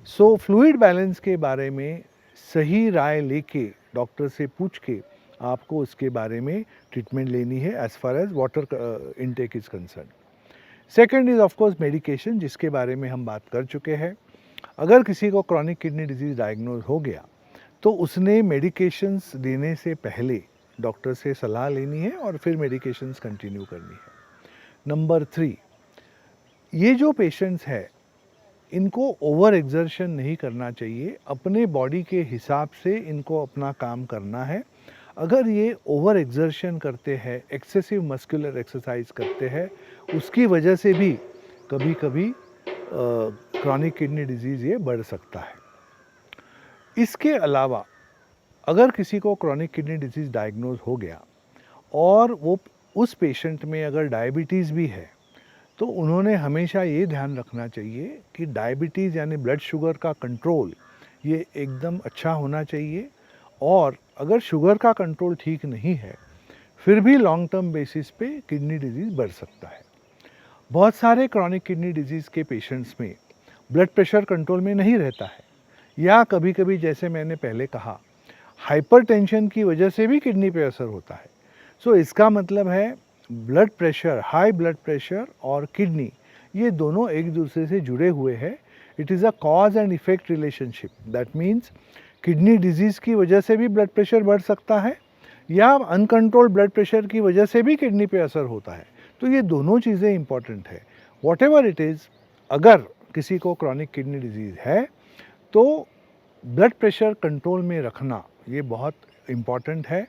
सो फ्लूइड बैलेंस के बारे में सही राय लेके डॉक्टर से पूछ के आपको उसके बारे में ट्रीटमेंट लेनी है as far as water intake is concern. Second is of course medication, जिसके बारे में हम बात कर चुके हैं। अगर किसी को क्रॉनिक किडनी डिजीज़ डायग्नोज हो गया तो उसने मेडिकेशंस देने से पहले डॉक्टर से सलाह लेनी है और फिर मेडिकेशंस कंटिन्यू करनी है। नंबर 3, ये जो पेशेंट्स हैं इनको ओवर एक्सर्शन नहीं करना चाहिए, अपने बॉडी के हिसाब से इनको अपना काम करना है। अगर ये ओवर एक्सर्शन करते हैं, एक्सेसिव मस्कुलर एक्सरसाइज करते हैं, उसकी वजह से भी कभी कभी क्रॉनिक किडनी डिजीज़ ये बढ़ सकता है। इसके अलावा अगर किसी को क्रॉनिक किडनी डिजीज़ डायग्नोज हो गया और वो उस पेशेंट में अगर डायबिटीज़ भी है, तो उन्होंने हमेशा ये ध्यान रखना चाहिए कि डायबिटीज़ यानी ब्लड शुगर का कंट्रोल ये एकदम अच्छा होना चाहिए, और अगर शुगर का कंट्रोल ठीक नहीं है फिर भी लॉन्ग टर्म बेसिस पे किडनी डिजीज़ बढ़ सकता है। बहुत सारे क्रॉनिक किडनी डिजीज़ के पेशेंट्स में ब्लड प्रेशर कंट्रोल में नहीं रहता है, या कभी कभी जैसे मैंने पहले कहा हाइपरटेंशन की वजह से भी किडनी पे असर होता है। सो इसका मतलब है blood pressure, high blood pressure और किडनी ये दोनों एक दूसरे से जुड़े हुए हैं। It is a cause and effect relationship. That means kidney disease की वजह से भी ब्लड प्रेशर बढ़ सकता है या अनकंट्रोल्ड ब्लड प्रेशर की वजह से भी किडनी पे असर होता है। तो ये दोनों चीज़ें इम्पॉर्टेंट है। व्हाटएवर इट इज़, अगर किसी को क्रॉनिक किडनी डिजीज़ है तो ब्लड प्रेशर कंट्रोल में रखना ये बहुत इम्पॉर्टेंट है।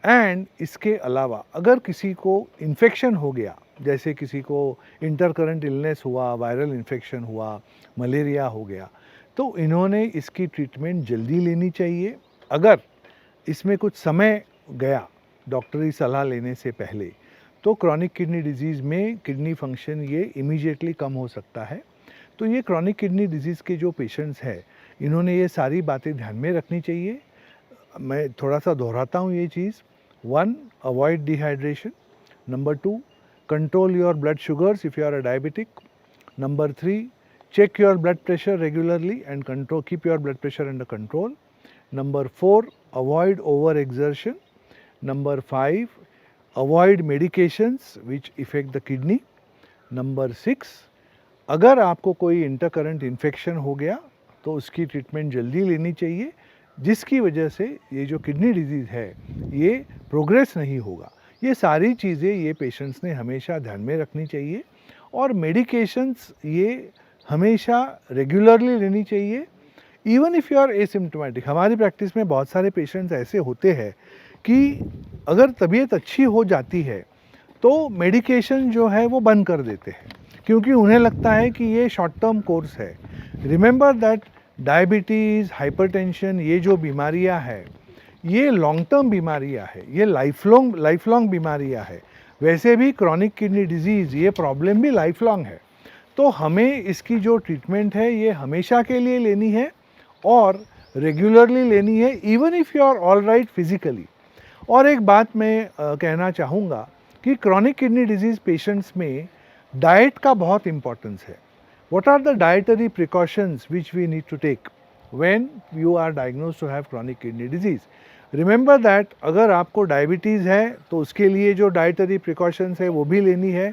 एंड इसके अलावा अगर किसी को इन्फेक्शन हो गया, जैसे किसी को इंटरकरेंट इलनेस हुआ, वायरल इन्फेक्शन हुआ, मलेरिया हो गया, तो इन्होंने इसकी ट्रीटमेंट जल्दी लेनी चाहिए। अगर इसमें कुछ समय गया डॉक्टरी सलाह लेने से पहले, तो क्रॉनिक किडनी डिजीज़ में किडनी फंक्शन ये इमीडिएटली कम हो सकता है। तो ये क्रॉनिक किडनी डिजीज़ के जो पेशेंट्स हैं, इन्होंने ये सारी बातें ध्यान में रखनी चाहिए। मैं थोड़ा सा दोहराता हूँ ये चीज़। 1, avoid dehydration. Number 2, control your blood sugars if you are a diabetic. Number 3, check your blood pressure regularly and keep your blood pressure under control. Number 4, avoid overexertion. Number 5, avoid medications which affect the kidney. Number 6, अगर आपको कोई intercurrent infection हो गया तो उसकी treatment जल्दी लेनी चाहिए, जिसकी वजह से ये जो किडनी डिजीज़ है ये प्रोग्रेस नहीं होगा। ये सारी चीज़ें ये पेशेंट्स ने हमेशा ध्यान में रखनी चाहिए। और मेडिकेशंस ये हमेशा रेगुलरली लेनी चाहिए, even if you are asymptomatic. हमारी प्रैक्टिस में बहुत सारे पेशेंट्स ऐसे होते हैं कि अगर तबीयत अच्छी हो जाती है तो मेडिकेशन जो है वो बंद कर देते हैं, क्योंकि उन्हें लगता है कि ये शॉर्ट टर्म कोर्स है। रिमेंबर दैट डायबिटीज़, हाइपरटेंशन, ये जो बीमारियां हैं ये लॉन्ग टर्म बीमारियां हैं, ये लाइफ लॉन्ग बीमारियां हैं। वैसे भी क्रॉनिक किडनी डिजीज़ ये प्रॉब्लम भी लाइफ लॉन्ग है। तो हमें इसकी जो ट्रीटमेंट है ये हमेशा के लिए लेनी है और रेगुलरली लेनी है, even if you are all right physically. और एक बात मैं कहना चाहूँगा कि क्रॉनिक किडनी डिजीज़ पेशेंट्स में डाइट का बहुत इम्पोर्टेंस है। What are the dietary precautions which we need to take when you are diagnosed to have chronic kidney disease? Remember that अगर आपको डायबिटीज़ है तो उसके लिए जो डाइटरी प्रिकॉशंस है वो भी लेनी है।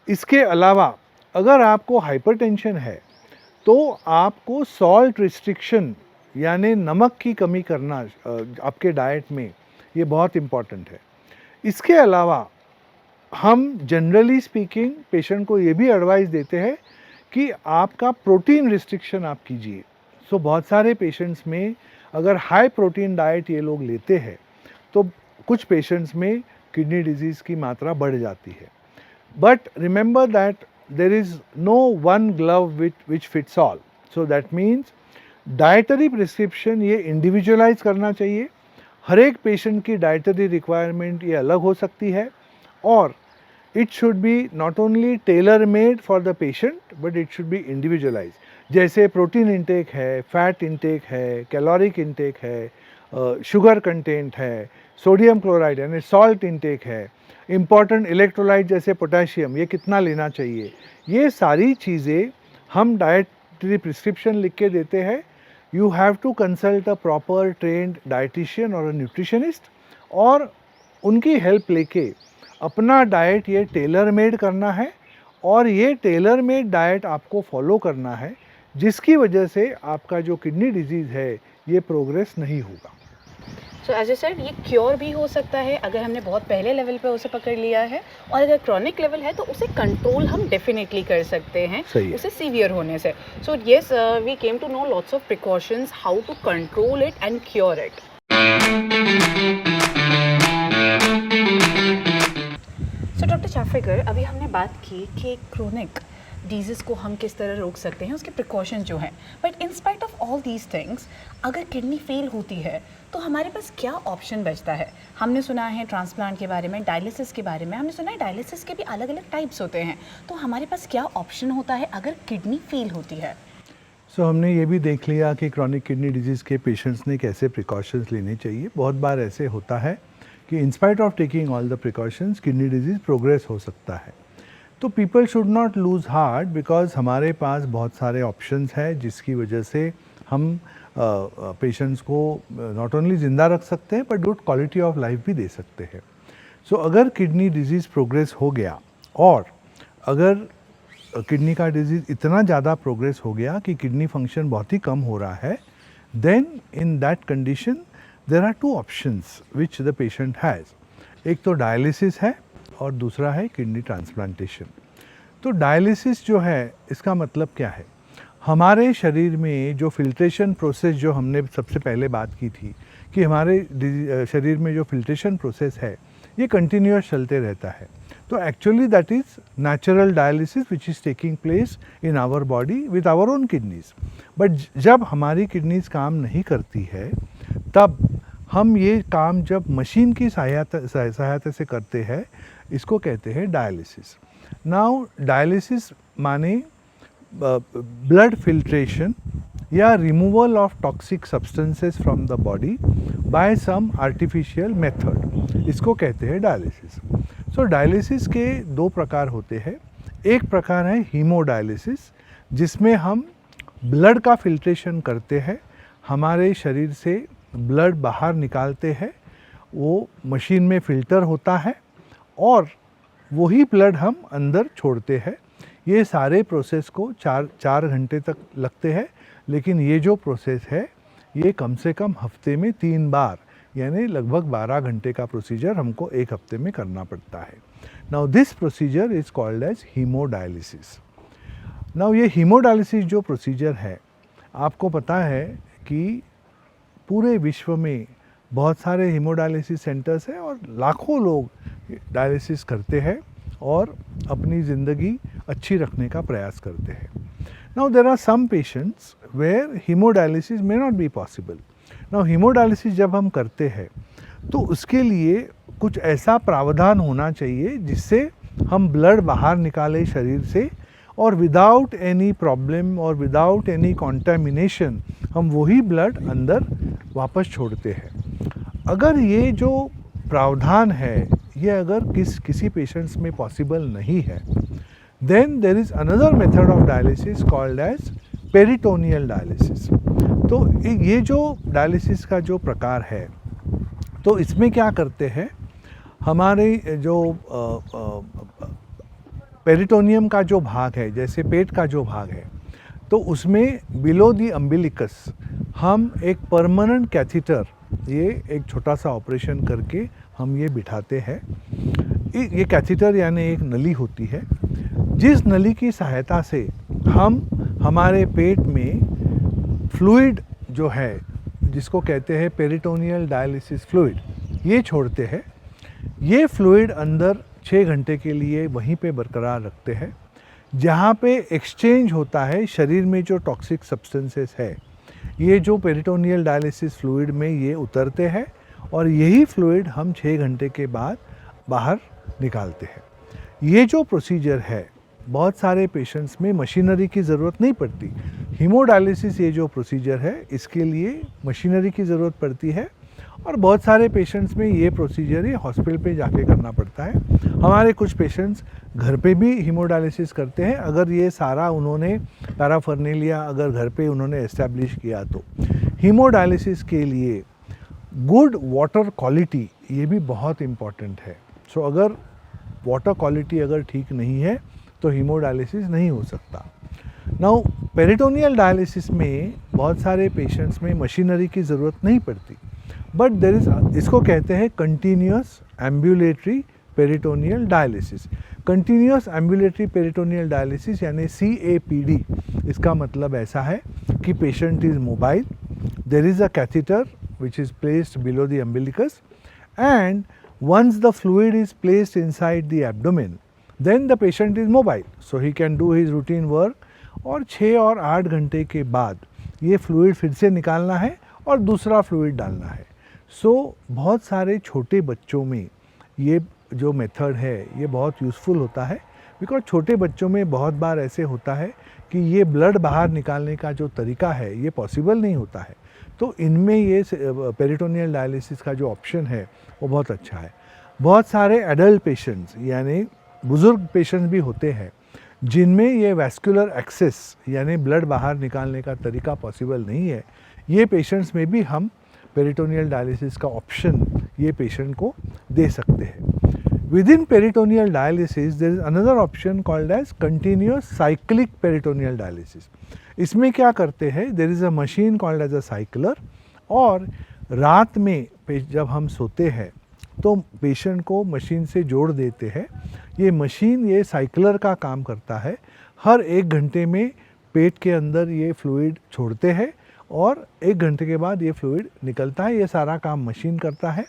इसके अलावा अगर आपको हाइपरटेंशन है तो आपको सॉल्ट रिस्ट्रिक्शन यानी नमक की कमी करना आपके डाइट में ये बहुत इम्पॉर्टेंट है। इसके अलावा हम जनरली स्पीकिंग पेशेंट को ये भी एडवाइस देते हैं कि आपका प्रोटीन रिस्ट्रिक्शन आप कीजिए। सो बहुत सारे पेशेंट्स में अगर हाई प्रोटीन डाइट ये लोग लेते हैं तो कुछ पेशेंट्स में किडनी डिजीज़ की मात्रा बढ़ जाती है। But remember that there is no one glove which fits all. So that means dietary prescription ये individualize करना चाहिए। हर एक पेशेंट की dietary requirement ये अलग हो सकती है और it should be not only tailor made for the patient but it should be individualized. जैसे प्रोटीन इंटेक है, फैट इंटेक है, कैलोरिक इंटेक है, शुगर कंटेंट है, सोडियम क्लोराइड यानी सॉल्ट इंटेक है, इम्पॉर्टेंट इलेक्ट्रोलाइट जैसे पोटेशियम ये कितना लेना चाहिए, ये सारी चीज़ें हम डाइटरी प्रिस्क्रिप्शन लिख के देते हैं। You have to consult a proper trained dietitian और अ न्यूट्रिशनिस्ट और उनकी हेल्प लेके अपना डाइट ये टेलर मेड करना है और ये टेलर मेड डाइट आपको फॉलो करना है, जिसकी वजह से आपका जो किडनी डिजीज़ है ये प्रोग्रेस नहीं होगा। सो एज ए सेड ये क्योर भी हो सकता है अगर हमने बहुत पहले लेवल पे उसे पकड़ लिया है, और अगर क्रॉनिक लेवल है तो उसे कंट्रोल हम डेफिनेटली कर सकते हैं उसे सीवियर होने से। So yes, we came to know lots of precautions how to control it and cure it. So doctor Chaphekar, अभी हमने बात की कि क्रोनिक डिजीज़ को हम किस तरह रोक सकते हैं, उसके प्रिकॉशन जो हैं, but in spite of all these things अगर किडनी फेल होती है तो हमारे पास क्या ऑप्शन बचता है? हमने सुना है ट्रांसप्लांट के बारे में, डायलिसिस के बारे में, हमने सुना है डायलिसिस के भी अलग अलग टाइप्स होते हैं, तो हमारे पास क्या ऑप्शन होता है अगर किडनी फेल होती है? सो हमने ये भी देख लिया कि क्रॉनिक किडनी डिजीज़ के पेशेंट्स ने कैसे प्रिकॉशंस लेने चाहिए। बहुत बार ऐसे होता है कि इन spite of taking all the precautions kidney disease progress हो सकता है। तो people should not lose heart because हमारे पास बहुत सारे ऑप्शंस हैं जिसकी वजह से हम पेशेंट्स को नॉट ओनली ज़िंदा रख सकते हैं but good quality of life भी दे सकते हैं। सो अगर किडनी डिजीज़ प्रोग्रेस हो गया और अगर किडनी का डिजीज़ इतना ज़्यादा प्रोग्रेस हो गया कि किडनी फंक्शन बहुत ही कम हो रहा है, then in that condition there are two options which the patient has. एक तो डायलिसिस है और दूसरा है किडनी ट्रांसप्लांटेशन। तो डायलिसिस जो है इसका मतलब क्या है, हमारे शरीर में जो फिल्ट्रेशन प्रोसेस जो हमने सबसे पहले बात की थी कि हमारे शरीर में जो फिल्ट्रेशन प्रोसेस है ये कंटिन्यूअस चलते रहता है। तो actually that is natural dialysis which is taking place in our body with our own kidneys. But जब हमारी किडनीज काम नहीं करती है तब हम ये काम जब मशीन की सहायता से करते हैं, इसको कहते हैं डायलिसिस। नाउ डायलिसिस माने ब्लड फिल्ट्रेशन या removal of toxic substances from the body by some artificial method, इसको कहते हैं डायलिसिस। सो डायलिसिस के दो प्रकार होते हैं। एक प्रकार है हीमोडायलिसिस, जिसमें हम ब्लड का फिल्ट्रेशन करते हैं, हमारे शरीर से ब्लड बाहर निकालते हैं, वो मशीन में फ़िल्टर होता है और वही ब्लड हम अंदर छोड़ते हैं। ये सारे प्रोसेस को चार घंटे तक लगते हैं, लेकिन ये जो प्रोसेस है ये कम से कम हफ्ते में 3 बार यानी लगभग 12 घंटे का प्रोसीजर हमको एक हफ्ते में करना पड़ता है। Now this procedure is called as haemodialysis. Now ये हीमोडायलिसिस जो प्रोसीजर है, आपको पता है कि पूरे विश्व में बहुत सारे हीमोडायलिसिस सेंटर्स हैं और लाखों लोग डायलिसिस करते हैं और अपनी ज़िंदगी अच्छी रखने का प्रयास करते हैं। Now there are some patients where haemodialysis may not be possible. Now haemodialysis जब हम करते हैं तो उसके लिए कुछ ऐसा प्रावधान होना चाहिए जिससे हम ब्लड बाहर निकालें शरीर से और विदाउट एनी प्रॉब्लम और विदाउट एनी कॉन्टेमिनेशन हम वही ब्लड अंदर वापस छोड़ते हैं। अगर ये जो प्रावधान है ये अगर किसी पेशेंट्स में पॉसिबल नहीं है, then there is another method of dialysis called as peritoneal dialysis. तो ये जो डायलिसिस का जो प्रकार है, तो इसमें क्या करते हैं, हमारे जो पेरिटोनियम का जो भाग है, जैसे पेट का जो भाग है, तो उसमें बिलो दी अम्बिलिकस हम एक परमानेंट कैथीटर, ये एक छोटा सा ऑपरेशन करके हम ये बिठाते हैं। ये कैथीटर यानी एक नली होती है, जिस नली की सहायता से हम हमारे पेट में फ्लूइड जो है, जिसको कहते हैं पेरिटोनियल डायलिसिस फ्लूइड, ये छोड़ते हैं। ये फ्लूइड अंदर 6 घंटे के लिए वहीं पे बरकरार रखते हैं, जहाँ पे एक्सचेंज होता है शरीर में जो टॉक्सिक सब्सटेंसेस है, ये जो पेरिटोनियल डायलिसिस फ्लूइड में ये उतरते हैं और यही फ्लूइड हम 6 घंटे के बाद बाहर निकालते हैं। ये जो प्रोसीजर है, बहुत सारे पेशेंट्स में मशीनरी की ज़रूरत नहीं पड़ती। हीमोडायलिसिस ये जो प्रोसीजर है इसके लिए मशीनरी की ज़रूरत पड़ती है और बहुत सारे पेशेंट्स में ये प्रोसीजर ही हॉस्पिटल पे जाके करना पड़ता है। हमारे कुछ पेशेंट्स घर पे भी हीमोडायलिसिस करते हैं, अगर ये सारा उन्होंने पैराफर्नेलिया अगर घर पे उन्होंने एस्टैब्लिश किया तो। हीमोडायलिसिस के लिए गुड वाटर क्वालिटी ये भी बहुत इम्पॉर्टेंट है। सो अगर वाटर क्वालिटी अगर ठीक नहीं है तो हीमोडायलिसिस नहीं हो सकता। नाउ पेरिटोनियल डायलिसिस में बहुत सारे पेशेंट्स में मशीनरी की ज़रूरत नहीं पड़ती, बट देयर इज़, इसको कहते हैं continuous ambulatory peritoneal dialysis. Continuous ambulatory peritoneal dialysis यानी CAPD, इसका मतलब ऐसा है कि patient is mobile, there is a catheter which is placed below the umbilicus, and once the fluid is placed inside the abdomen, then the patient is mobile, so he can do his routine work। और 6 और 8 घंटे के बाद ये fluid फिर से निकालना है और दूसरा फ्लूइड डालना है। सो बहुत सारे छोटे बच्चों में ये जो मेथड है ये बहुत यूज़फुल होता है, बिकॉज छोटे बच्चों में बहुत बार ऐसे होता है कि ये ब्लड बाहर निकालने का जो तरीका है ये पॉसिबल नहीं होता है। तो इनमें ये पेरिटोनियल डायलिसिस का जो ऑप्शन है वो बहुत अच्छा है। बहुत सारे एडल्ट पेशेंट्स यानी बुज़ुर्ग पेशेंट्स भी होते हैं जिनमें ये वैस्कुलर एक्सेस यानी ब्लड बाहर निकालने का तरीका पॉसिबल नहीं है। ये पेशेंट्स में भी हम पेरिटोनियल डायलिसिस का ऑप्शन ये पेशेंट को दे सकते हैं। Within peritoneal dialysis, there is another option called as continuous cyclic peritoneal dialysis. इसमें क्या करते हैं, there is a machine called as a cycler, और रात में जब हम सोते हैं तो पेशेंट को मशीन से जोड़ देते हैं. ये मशीन, ये साइक्लर का काम करता है. हर 1 घंटे में पेट के अंदर ये फ्लूइड छोड़ते हैं और 1 घंटे के बाद ये फ्लूइड निकलता है. ये सारा काम मशीन करता है.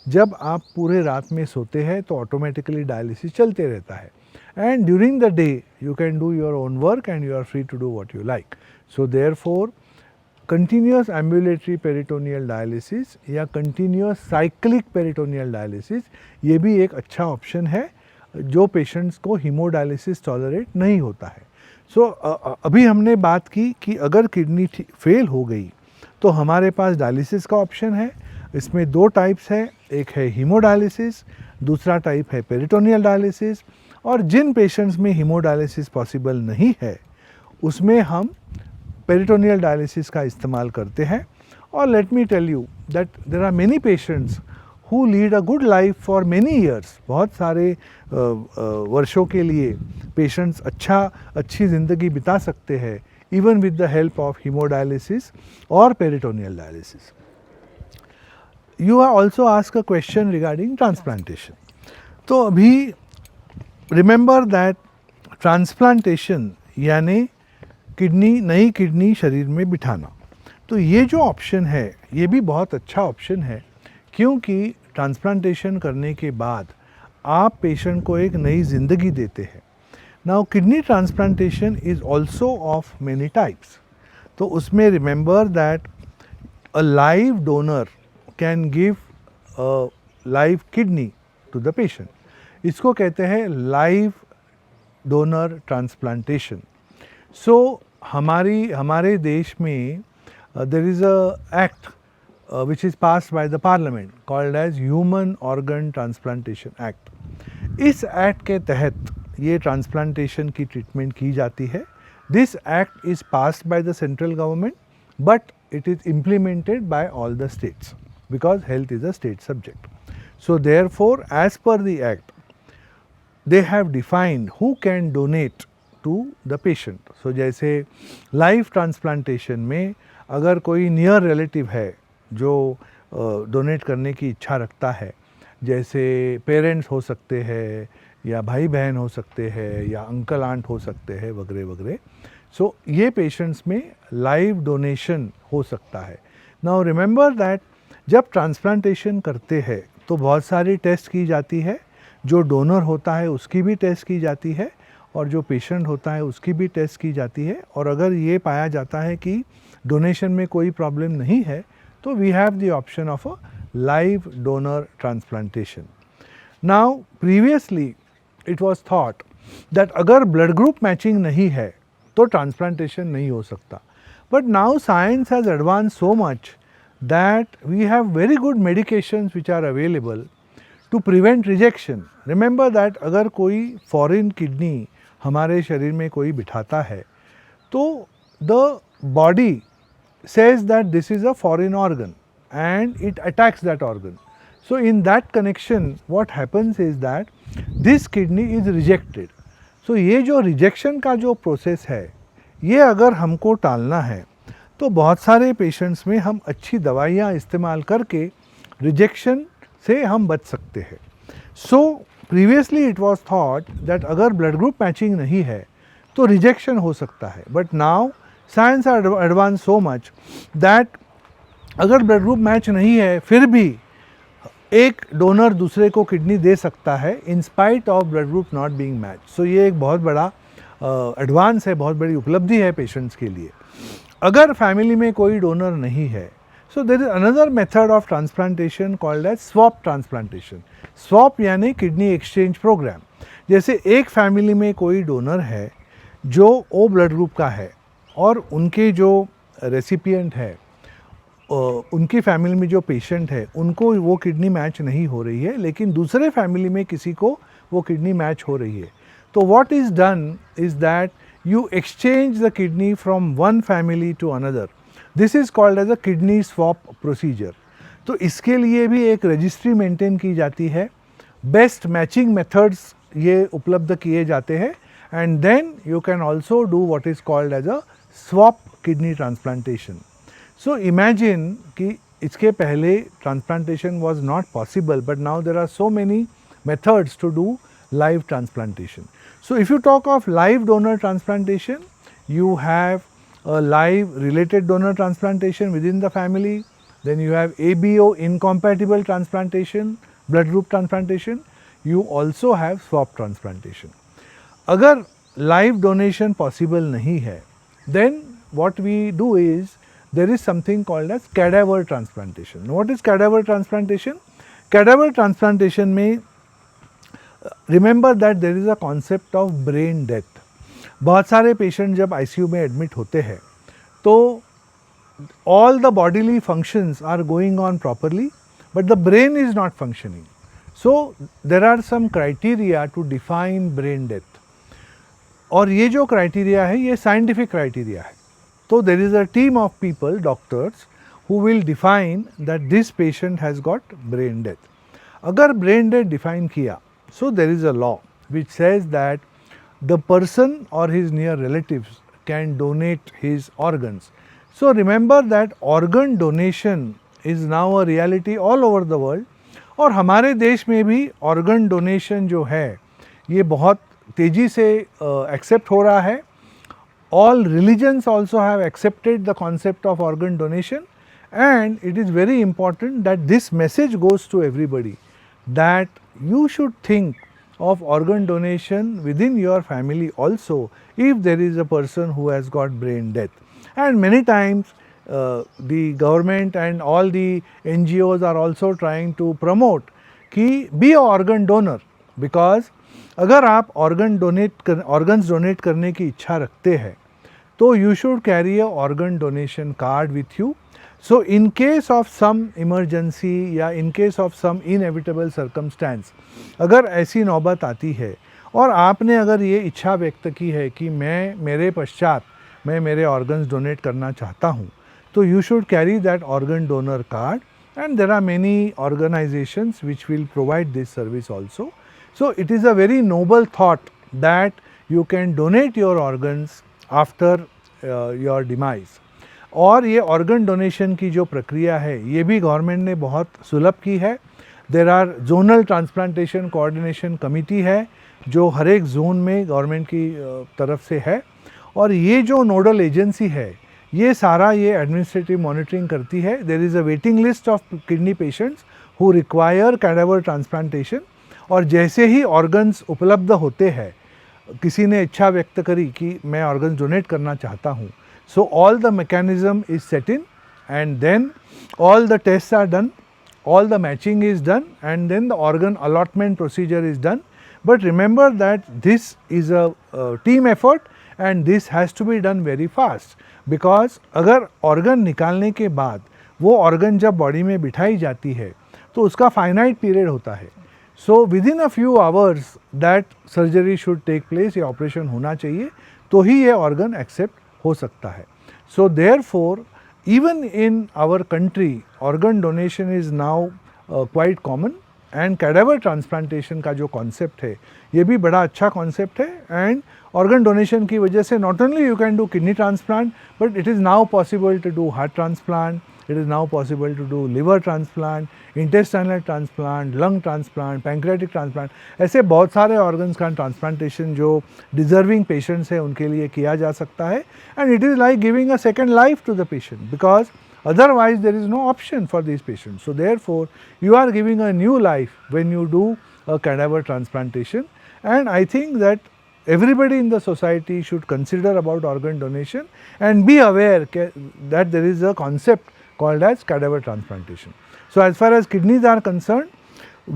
जब आप पूरे रात में सोते हैं तो ऑटोमेटिकली डायलिसिस चलते रहता है. And during the day you can do your own work and you are free to do what you like. So therefore continuous ambulatory peritoneal dialysis या कंटिन्यूस साइक्लिक पेरिटोनियल डायलिसिस, ये भी एक अच्छा option है जो पेशेंट्स को haemodialysis tolerate नहीं होता है. सो अभी हमने बात की कि अगर किडनी फेल हो गई तो हमारे पास डायलिसिस का ऑप्शन है. इसमें 2 टाइप्स है, एक है हीमोडायलिसिस, दूसरा टाइप है पेरिटोनियल डायलिसिस. और जिन पेशेंट्स में हीमोडायलिसिस पॉसिबल नहीं है उसमें हम पेरिटोनियल डायलिसिस का इस्तेमाल करते हैं. और let me tell you that there are many patients who lead a good life for many years. बहुत सारे वर्षों के लिए पेशेंट्स अच्छी ज़िंदगी बिता सकते हैं even with the help of hemodialysis और peritoneal dialysis. You are also asked a question regarding transplantation. तो अभी remember that transplantation यानी नई किडनी शरीर में बिठाना, तो ये जो ऑप्शन है ये भी बहुत अच्छा ऑप्शन है, क्योंकि ट्रांसप्लांटेशन करने के बाद आप पेशेंट को एक नई ज़िंदगी देते हैं. Now kidney transplantation is also of many types. तो उसमें remember that a live donor can give a live kidney to the patient. इसको कहते हैं लाइव डोनर ट्रांसप्लांटेशन. सो हमारे देश में there is a act which is passed by the parliament called as Human Organ Transplantation Act. इस act के तहत ये ट्रांसप्लांटेशन की ट्रीटमेंट की जाती है. This act is passed by the central government but it is implemented by all the states because health is a state subject. So therefore, as per the act, they have defined who can donate to the patient. So जैसे life transplantation में अगर कोई near relative है जो donate करने की इच्छा रखता है, जैसे पेरेंट्स हो सकते हैं या भाई बहन हो सकते हैं या अंकल आंट हो सकते हैं वगैरह वगैरह. सो ये पेशेंट्स में लाइव डोनेशन हो सकता है. नाउ रिमेंबर दैट जब ट्रांसप्लांटेशन करते हैं तो बहुत सारी टेस्ट की जाती है. जो डोनर होता है उसकी भी टेस्ट की जाती है और जो पेशेंट होता है उसकी भी टेस्ट की जाती है. और अगर ये पाया जाता है कि डोनेशन में कोई प्रॉब्लम नहीं है तो we have the option of a live donor transplantation. Now previously it was thought that अगर ब्लड ग्रुप मैचिंग नहीं है तो ट्रांसप्लांटेशन नहीं हो सकता. But now science has advance so much that we have very good medications which are available to prevent rejection. Remember that अगर कोई foreign kidney हमारे शरीर में कोई बिठाता है तो the body says that this is a foreign organ and it attacks that organ. So in that connection what happens is that this kidney is rejected. So ये जो rejection का जो process है ये अगर हमको टालना है तो बहुत सारे पेशेंट्स में हम अच्छी दवाइयाँ इस्तेमाल करके रिजेक्शन से हम बच सकते हैं. So previously it was thought that अगर ब्लड ग्रुप मैचिंग नहीं है तो रिजेक्शन हो सकता है. But now science are advance so much that अगर ब्लड ग्रुप मैच नहीं है फिर भी एक डोनर दूसरे को किडनी दे सकता है in spite of blood group not being match. So ये एक बहुत बड़ा एडवांस है, बहुत बड़ी उपलब्धि है पेशेंट्स के लिए. अगर फैमिली में कोई डोनर नहीं है so there is another method of transplantation called as swap transplantation. Swap यानी किडनी एक्सचेंज प्रोग्राम. जैसे एक फैमिली में कोई डोनर है जो ओ ब्लड ग्रुप का है और उनके जो रेसिपिएंट है उनकी फैमिली में जो पेशेंट है उनको वो किडनी मैच नहीं हो रही है, लेकिन दूसरे फैमिली में किसी को वो किडनी मैच हो रही है. तो what is done is that you exchange the kidney from one family to another. This is called as a kidney swap procedure. तो इसके लिए भी एक रजिस्ट्री मेंटेन की जाती है बेस्ट मैचिंग मेथड्स ये उपलब्ध किए जाते हैं, and then you can also do what is called as a swap kidney transplantation. So imagine कि इसके पहले transplantation was not possible, but now there are so many methods to do live transplantation. So if you talk of live donor transplantation, you have a live related donor transplantation within the family, then you have ABO incompatible transplantation, blood group transplantation, you also have swap transplantation. अगर live donation possible नहीं है, then what we do is there is something called as cadaver transplantation. What is cadaver transplantation? Cadaver transplantation में remember that there is a concept of brain death. बहुत सारे patient जब ICU में admit होते हैं तो all the bodily functions are going on properly, but the brain is not functioning. So there are some criteria to define brain death, और ये जो क्राइटेरिया है ये साइंटिफिक क्राइटेरिया है. तो देर is a team of people, doctors, who will define that this patient has got brain death. अगर brain death define किया, so there is a law which says that the person or his near relatives can donate his organs. So remember that organ donation is now a reality all over the world, और हमारे देश में भी organ donation जो है ये बहुत तेज़ी से accept हो रहा है. All religions also have accepted the concept of organ donation, and it is very important that this message goes to everybody that you should think of organ donation within your family also if there is a person who has got brain death. And many times the government and all the NGOs are also trying to promote कि be a organ donor, because अगर आप organs donate करने की इच्छा रखते हैं तो you should carry a organ donation card with you. So in case of some emergency या in case of some inevitable circumstance, अगर ऐसी नौबत आती है और आपने अगर ये इच्छा व्यक्त की है कि मेरे पश्चात मैं मेरे ऑर्गन्स डोनेट करना चाहता हूँ, तो you should carry that organ donor card, and there are many organizations which will provide this service also. So it is a very noble thought that you can donate your organs after your demise. और ये organ donation की जो प्रक्रिया है ये भी government ने बहुत सुलभ की है. There are zonal transplantation coordination committee है जो हर एक जोन में गवर्नमेंट की तरफ से है, और ये जो नोडल एजेंसी है ये सारा ये एडमिनिस्ट्रेटिव मॉनिटरिंग करती है. देर is a waiting list of kidney patients who require cadaver transplantation, और जैसे ही ऑर्गन्स उपलब्ध होते हैं, किसी ने इच्छा व्यक्त करी कि मैं ऑर्गन्स डोनेट करना चाहता हूँ, so all the mechanism is set in, and then all the tests are done, all the matching is done, and then the organ allotment procedure is done. But remember that this is a team effort, and this has to be done very fast, because अगर organ निकालने के बाद वो organ जब body में बिठाई जाती है तो उसका finite period होता है. So within a few hours that surgery should take place, ये operation होना चाहिए, तो ही ये organ accept हो सकता है. So therefore even in our country organ donation is now quite common, and cadaver transplantation का जो कॉन्सेप्ट है ये भी बड़ा अच्छा कॉन्सेप्ट है. एंड ऑर्गन डोनेशन की वजह से not only you can do kidney transplant, but it is now possible to do heart transplant, it is now possible to do liver transplant, intestinal transplant, lung transplant, pancreatic transplant. ऐसे बहुत सारे organs का transplantation जो deserving patients है उनके लिए किया जा सकता है, and it is like giving a second life to the patient, because otherwise there is no option for these patients. So therefore you are giving a new life when you do a cadaver transplantation, and I think that everybody in the society should consider about organ donation and be aware that there is a concept called as cadaver transplantation. So as far as kidneys are concerned,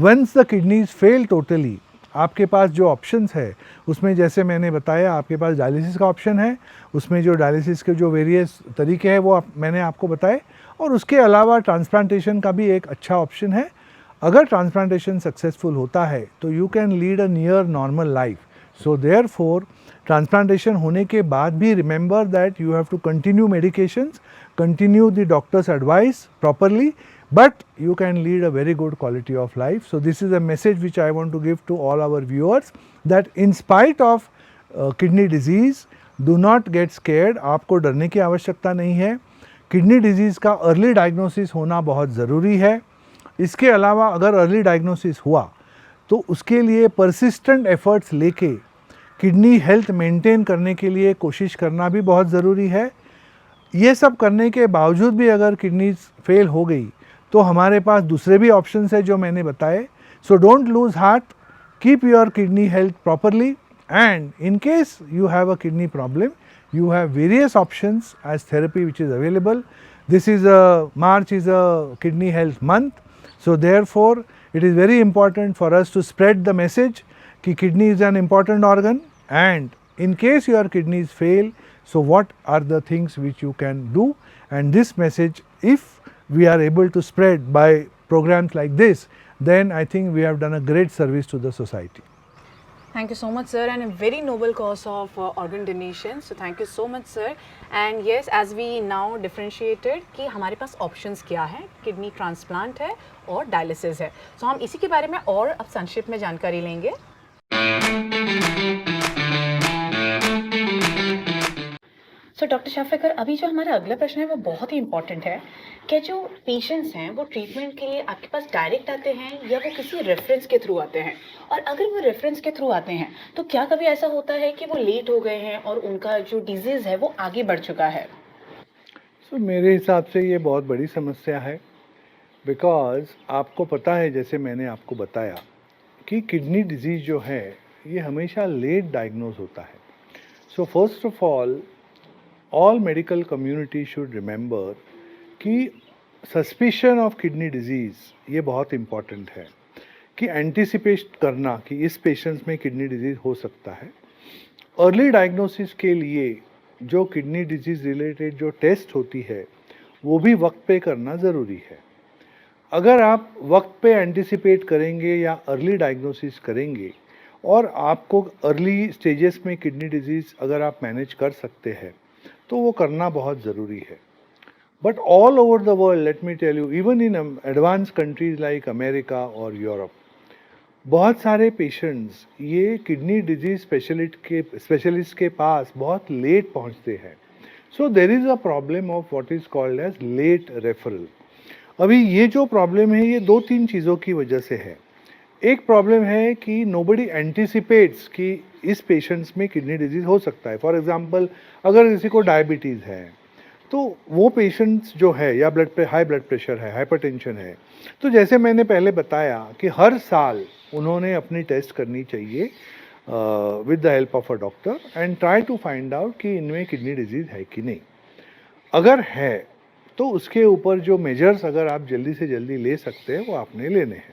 once the kidneys fail totally, आपके पास जो options है उसमें जैसे मैंने बताया आपके पास dialysis का option है, उसमें जो डायलिसिस के जो वेरियस तरीके हैं वो मैंने आपको बताए, और उसके अलावा ट्रांसप्लांटेशन का भी एक अच्छा ऑप्शन है. अगर ट्रांसप्लांटेशन सक्सेसफुल होता है तो you can lead a near normal life. So therefore transplantation होने के बाद भी remember that you have to continue medications, continue the doctor's advice properly, but you can lead a very good quality of life. So this is a message which I want to give to all our viewers, that in spite of kidney disease, do not get scared. आपको डरने की आवश्यकता नहीं है. Kidney disease का early diagnosis होना बहुत ज़रूरी है. इसके अलावा अगर अर्ली डायग्नोसिस हुआ तो उसके लिए परसिस्टेंट एफर्ट्स लेके किडनी हेल्थ मेंटेन करने के लिए कोशिश करना भी बहुत ज़रूरी है. ये सब करने के बावजूद भी अगर किडनी फेल हो गई तो हमारे पास दूसरे भी ऑप्शंस है जो मैंने बताए. So don't lose heart, keep your kidney health properly, and in case you have a kidney problem, you have various options as therapy which is available. March is a kidney health month, so therefore it is very important for us to spread the message कि kidney is an important organ, and in case your kidneys fail, so what are the things which you can do, and this message if we are able to spread by programs like this, then I think we have done a great service to the society. Thank you so much, sir, and a very noble cause of organ donation. So thank you so much, sir. And yes, as we now differentiated कि हमारे पास options क्या हैं, kidney transplant है और dialysis है. So हम इसी के बारे में और अब संक्षिप्त में जानकारी लेंगे. सो डॉक्टर शाफिकर, अभी जो हमारा अगला प्रश्न है वो बहुत ही इंपॉर्टेंट है. क्या जो पेशेंट्स हैं वो ट्रीटमेंट के लिए आपके पास डायरेक्ट आते हैं या वो किसी रेफरेंस के थ्रू आते हैं, और अगर वो रेफरेंस के थ्रू आते हैं तो क्या कभी ऐसा होता है कि वो लेट हो गए हैं और उनका जो डिजीज़ है वो आगे बढ़ चुका है? मेरे हिसाब से ये बहुत बड़ी समस्या है, बिकॉज आपको पता है, जैसे मैंने आपको बताया कि किडनी डिजीज़ जो है ये हमेशा लेट डायग्नोज होता है. So first of all medical community should remember कि सस्पिशन ऑफ किडनी डिजीज़ ये बहुत इम्पॉर्टेंट है, कि एंटिसिपेट करना कि इस पेशेंट्स में किडनी डिजीज़ हो सकता है. अर्ली डायग्नोसिस के लिए जो किडनी डिजीज़ रिलेटेड जो टेस्ट होती है वो भी वक्त पे करना ज़रूरी है. अगर आप वक्त पे एंटिसिपेट करेंगे या अर्ली डायग्नोसिस करेंगे और आपको अर्ली स्टेजेस में किडनी डिजीज़ अगर आप मैनेज कर सकते हैं तो वो करना बहुत ज़रूरी है. But all over the world, let me tell you, even in advance countries like America और यूरोप, बहुत सारे पेशेंट्स ये किडनी डिजीज स्पेशलिस्ट के पास बहुत लेट पहुंचते हैं. So there is a problem of what is called as late referral. अभी ये जो प्रॉब्लम है ये दो तीन चीज़ों की वजह से है. एक प्रॉब्लम है कि नोबडी एंटिसिपेट्स कि इस पेशेंट्स में किडनी डिजीज़ हो सकता है. फॉर एग्जांपल, अगर किसी को डायबिटीज़ है तो वो पेशेंट्स जो है, या हाई ब्लड प्रेशर है, हाइपरटेंशन है, तो जैसे मैंने पहले बताया कि हर साल उन्होंने अपनी टेस्ट करनी चाहिए with the help of a doctor and try to find out कि इनमें किडनी डिजीज़ है कि नहीं. अगर है तो उसके ऊपर जो मेजर्स अगर आप जल्दी से जल्दी ले सकते हैं वो आपने लेने हैं.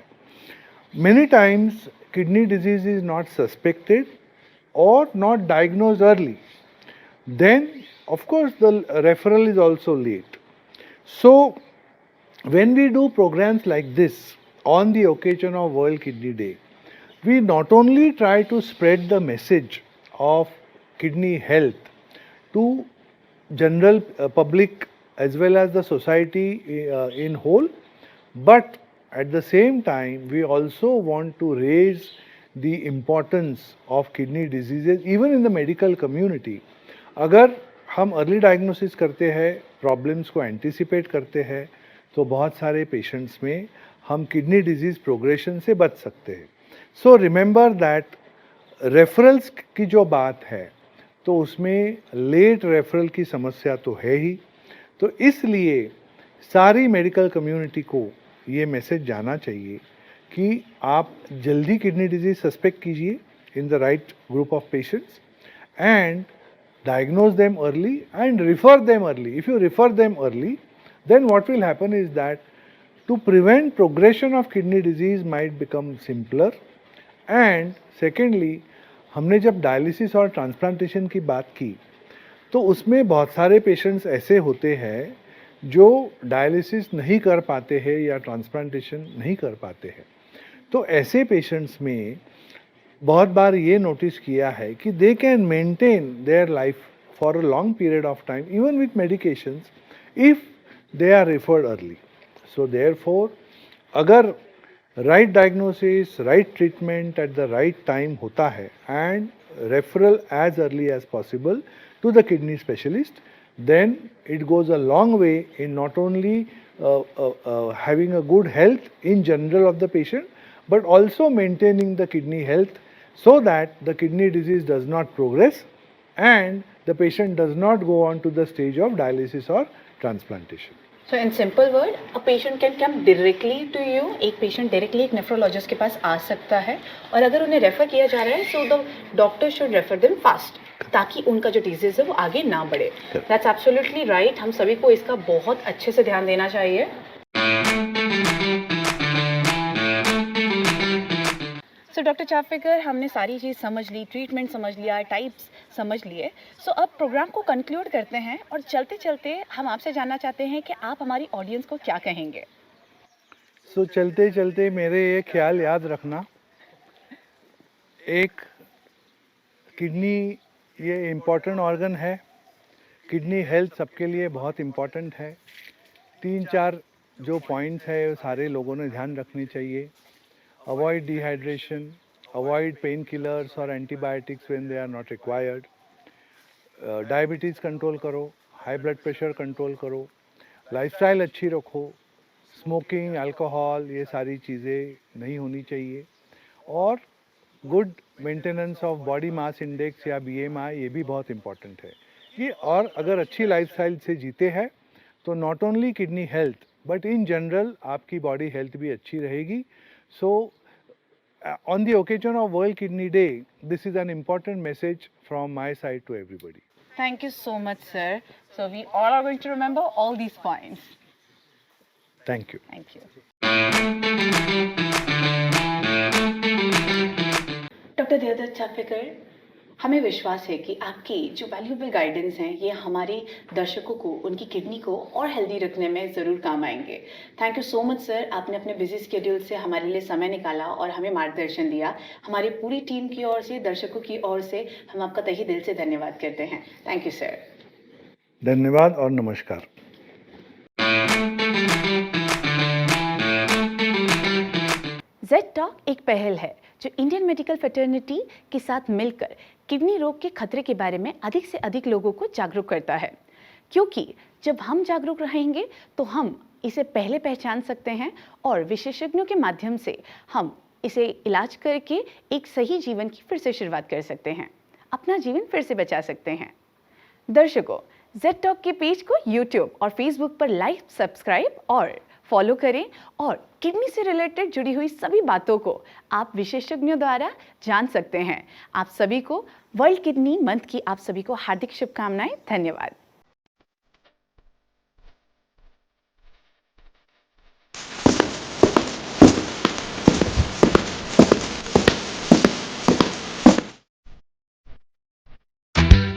Many times kidney disease is not suspected or not diagnosed early. Then of course the referral is also late. So when we do programs like this on the occasion of World Kidney Day, we not only try to spread the message of kidney health to general public as well as the society in whole, but at the same time we also want to raise the importance of kidney diseases even in the medical community. अगर हम early diagnosis करते हैं, problems को anticipate करते हैं, तो बहुत सारे पेशेंट्स में हम किडनी डिजीज़ प्रोग्रेशन से बच सकते हैं. सो रिमेंबर दैट रेफरल्स की जो बात है तो उसमें लेट रेफरल की समस्या तो है ही. तो इसलिए सारी मेडिकल कम्युनिटी को ये मैसेज जाना चाहिए कि आप जल्दी किडनी डिजीज सस्पेक्ट कीजिए in the right group of patients and diagnose them early and refer them early. If you refer them early, then what will happen is that to prevent progression of kidney disease might become simpler. And secondly, हमने जब dialysis और transplantation की बात की तो उसमें बहुत सारे पेशेंट्स ऐसे होते हैं जो डायलिसिस नहीं कर पाते हैं या ट्रांसप्लांटेशन नहीं कर पाते हैं. तो ऐसे पेशेंट्स में बहुत बार ये नोटिस किया है कि they can maintain their life for a long period of time even with medications if they are referred early. So therefore, अगर right diagnosis, right treatment at the right time होता है and referral as early as possible to the kidney specialist, then it goes a long way in not only having a good health in general of the patient, but also maintaining the kidney health so that the kidney disease does not progress and the patient does not go on to the stage of dialysis or transplantation. So in simple word, a patient can come directly to you. एक patient directly एक nephrologist के पास आ सकता है और अगर उन्हें refer किया जा रहा है, so the doctor should refer them fast, ताकि उनका जो डिजीज है वो आगे ना बढ़े. That's absolutely right. हम सभी को इसका बहुत अच्छे से ध्यान देना चाहिए. सो डॉक्टर चाफेकर, हमने सारी चीज़ समझ ली, ट्रीटमेंट समझ लिया, टाइप्स समझ लिए. सो अब प्रोग्राम को कंक्लूड करते हैं और चलते चलते हम आपसे जानना चाहते हैं कि आप हमारी ऑडियंस को क्या कहेंगे. सो चलते चलते मेरे ये ख्याल याद रखना, एक किडनी ये इम्पॉर्टेंट ऑर्गन है. किडनी हेल्थ सबके लिए बहुत इम्पॉर्टेंट है. 3-4 जो पॉइंट्स है वो सारे लोगों ने ध्यान रखनी चाहिए. Avoid dehydration, avoid painkillers or antibiotics when they are not required. Diabetes control करो, हाई ब्लड प्रेशर कंट्रोल करो, लाइफस्टाइल अच्छी रखो, स्मोकिंग, अल्कोहल ये सारी चीज़ें नहीं होनी चाहिए, और good maintenance of body mass index या BMI ये भी बहुत इम्पॉर्टेंट है. ये और अगर अच्छी लाइफस्टाइल से जीते हैं तो not only kidney health but in general आपकी बॉडी हेल्थ भी अच्छी रहेगी. So, on the occasion of World Kidney Day, this is an important message from my side to everybody. Thank you so much, sir. So we all are going to remember all these points. Thank you. Thank you. Doctor Devdutt Chaphekar, हमें विश्वास है कि आपकी जो valuable guidance हैं ये हमारे दर्शकों को उनकी किडनी को और हेल्दी रखने में ज़रूर काम आएंगे. Thank you so much sir, आपने अपने बिजी स्केड्यूल से हमारे लिए समय निकाला और हमें मार्गदर्शन दिया. हमारी पूरी टीम की ओर से, दर्शकों की ओर से हम आपका तहे दिल से धन्यवाद करते हैं. Thank you sir. धन्यवाद और नमस्कार. जेड टॉक एक पहल है जो इंडियन मेडिकल फ्रेटर्निटी के साथ मिलकर किडनी रोग के खतरे के बारे में अधिक से अधिक लोगों को जागरूक करता है. क्योंकि जब हम जागरूक रहेंगे तो हम इसे पहले पहचान सकते हैं और विशेषज्ञों के माध्यम से हम इसे इलाज करके एक सही जीवन की फिर से शुरुआत कर सकते हैं, अपना जीवन फिर से बचा सकते हैं. दर्शकों, जेड टॉक के पेज को यूट्यूब और फेसबुक पर लाइक, सब्सक्राइब और फॉलो करें और किडनी से रिलेटेड जुड़ी हुई सभी बातों को आप विशेषज्ञों द्वारा जान सकते हैं. आप सभी को वर्ल्ड किडनी मंथ की आप सभी को हार्दिक शुभकामनाएं. धन्यवाद.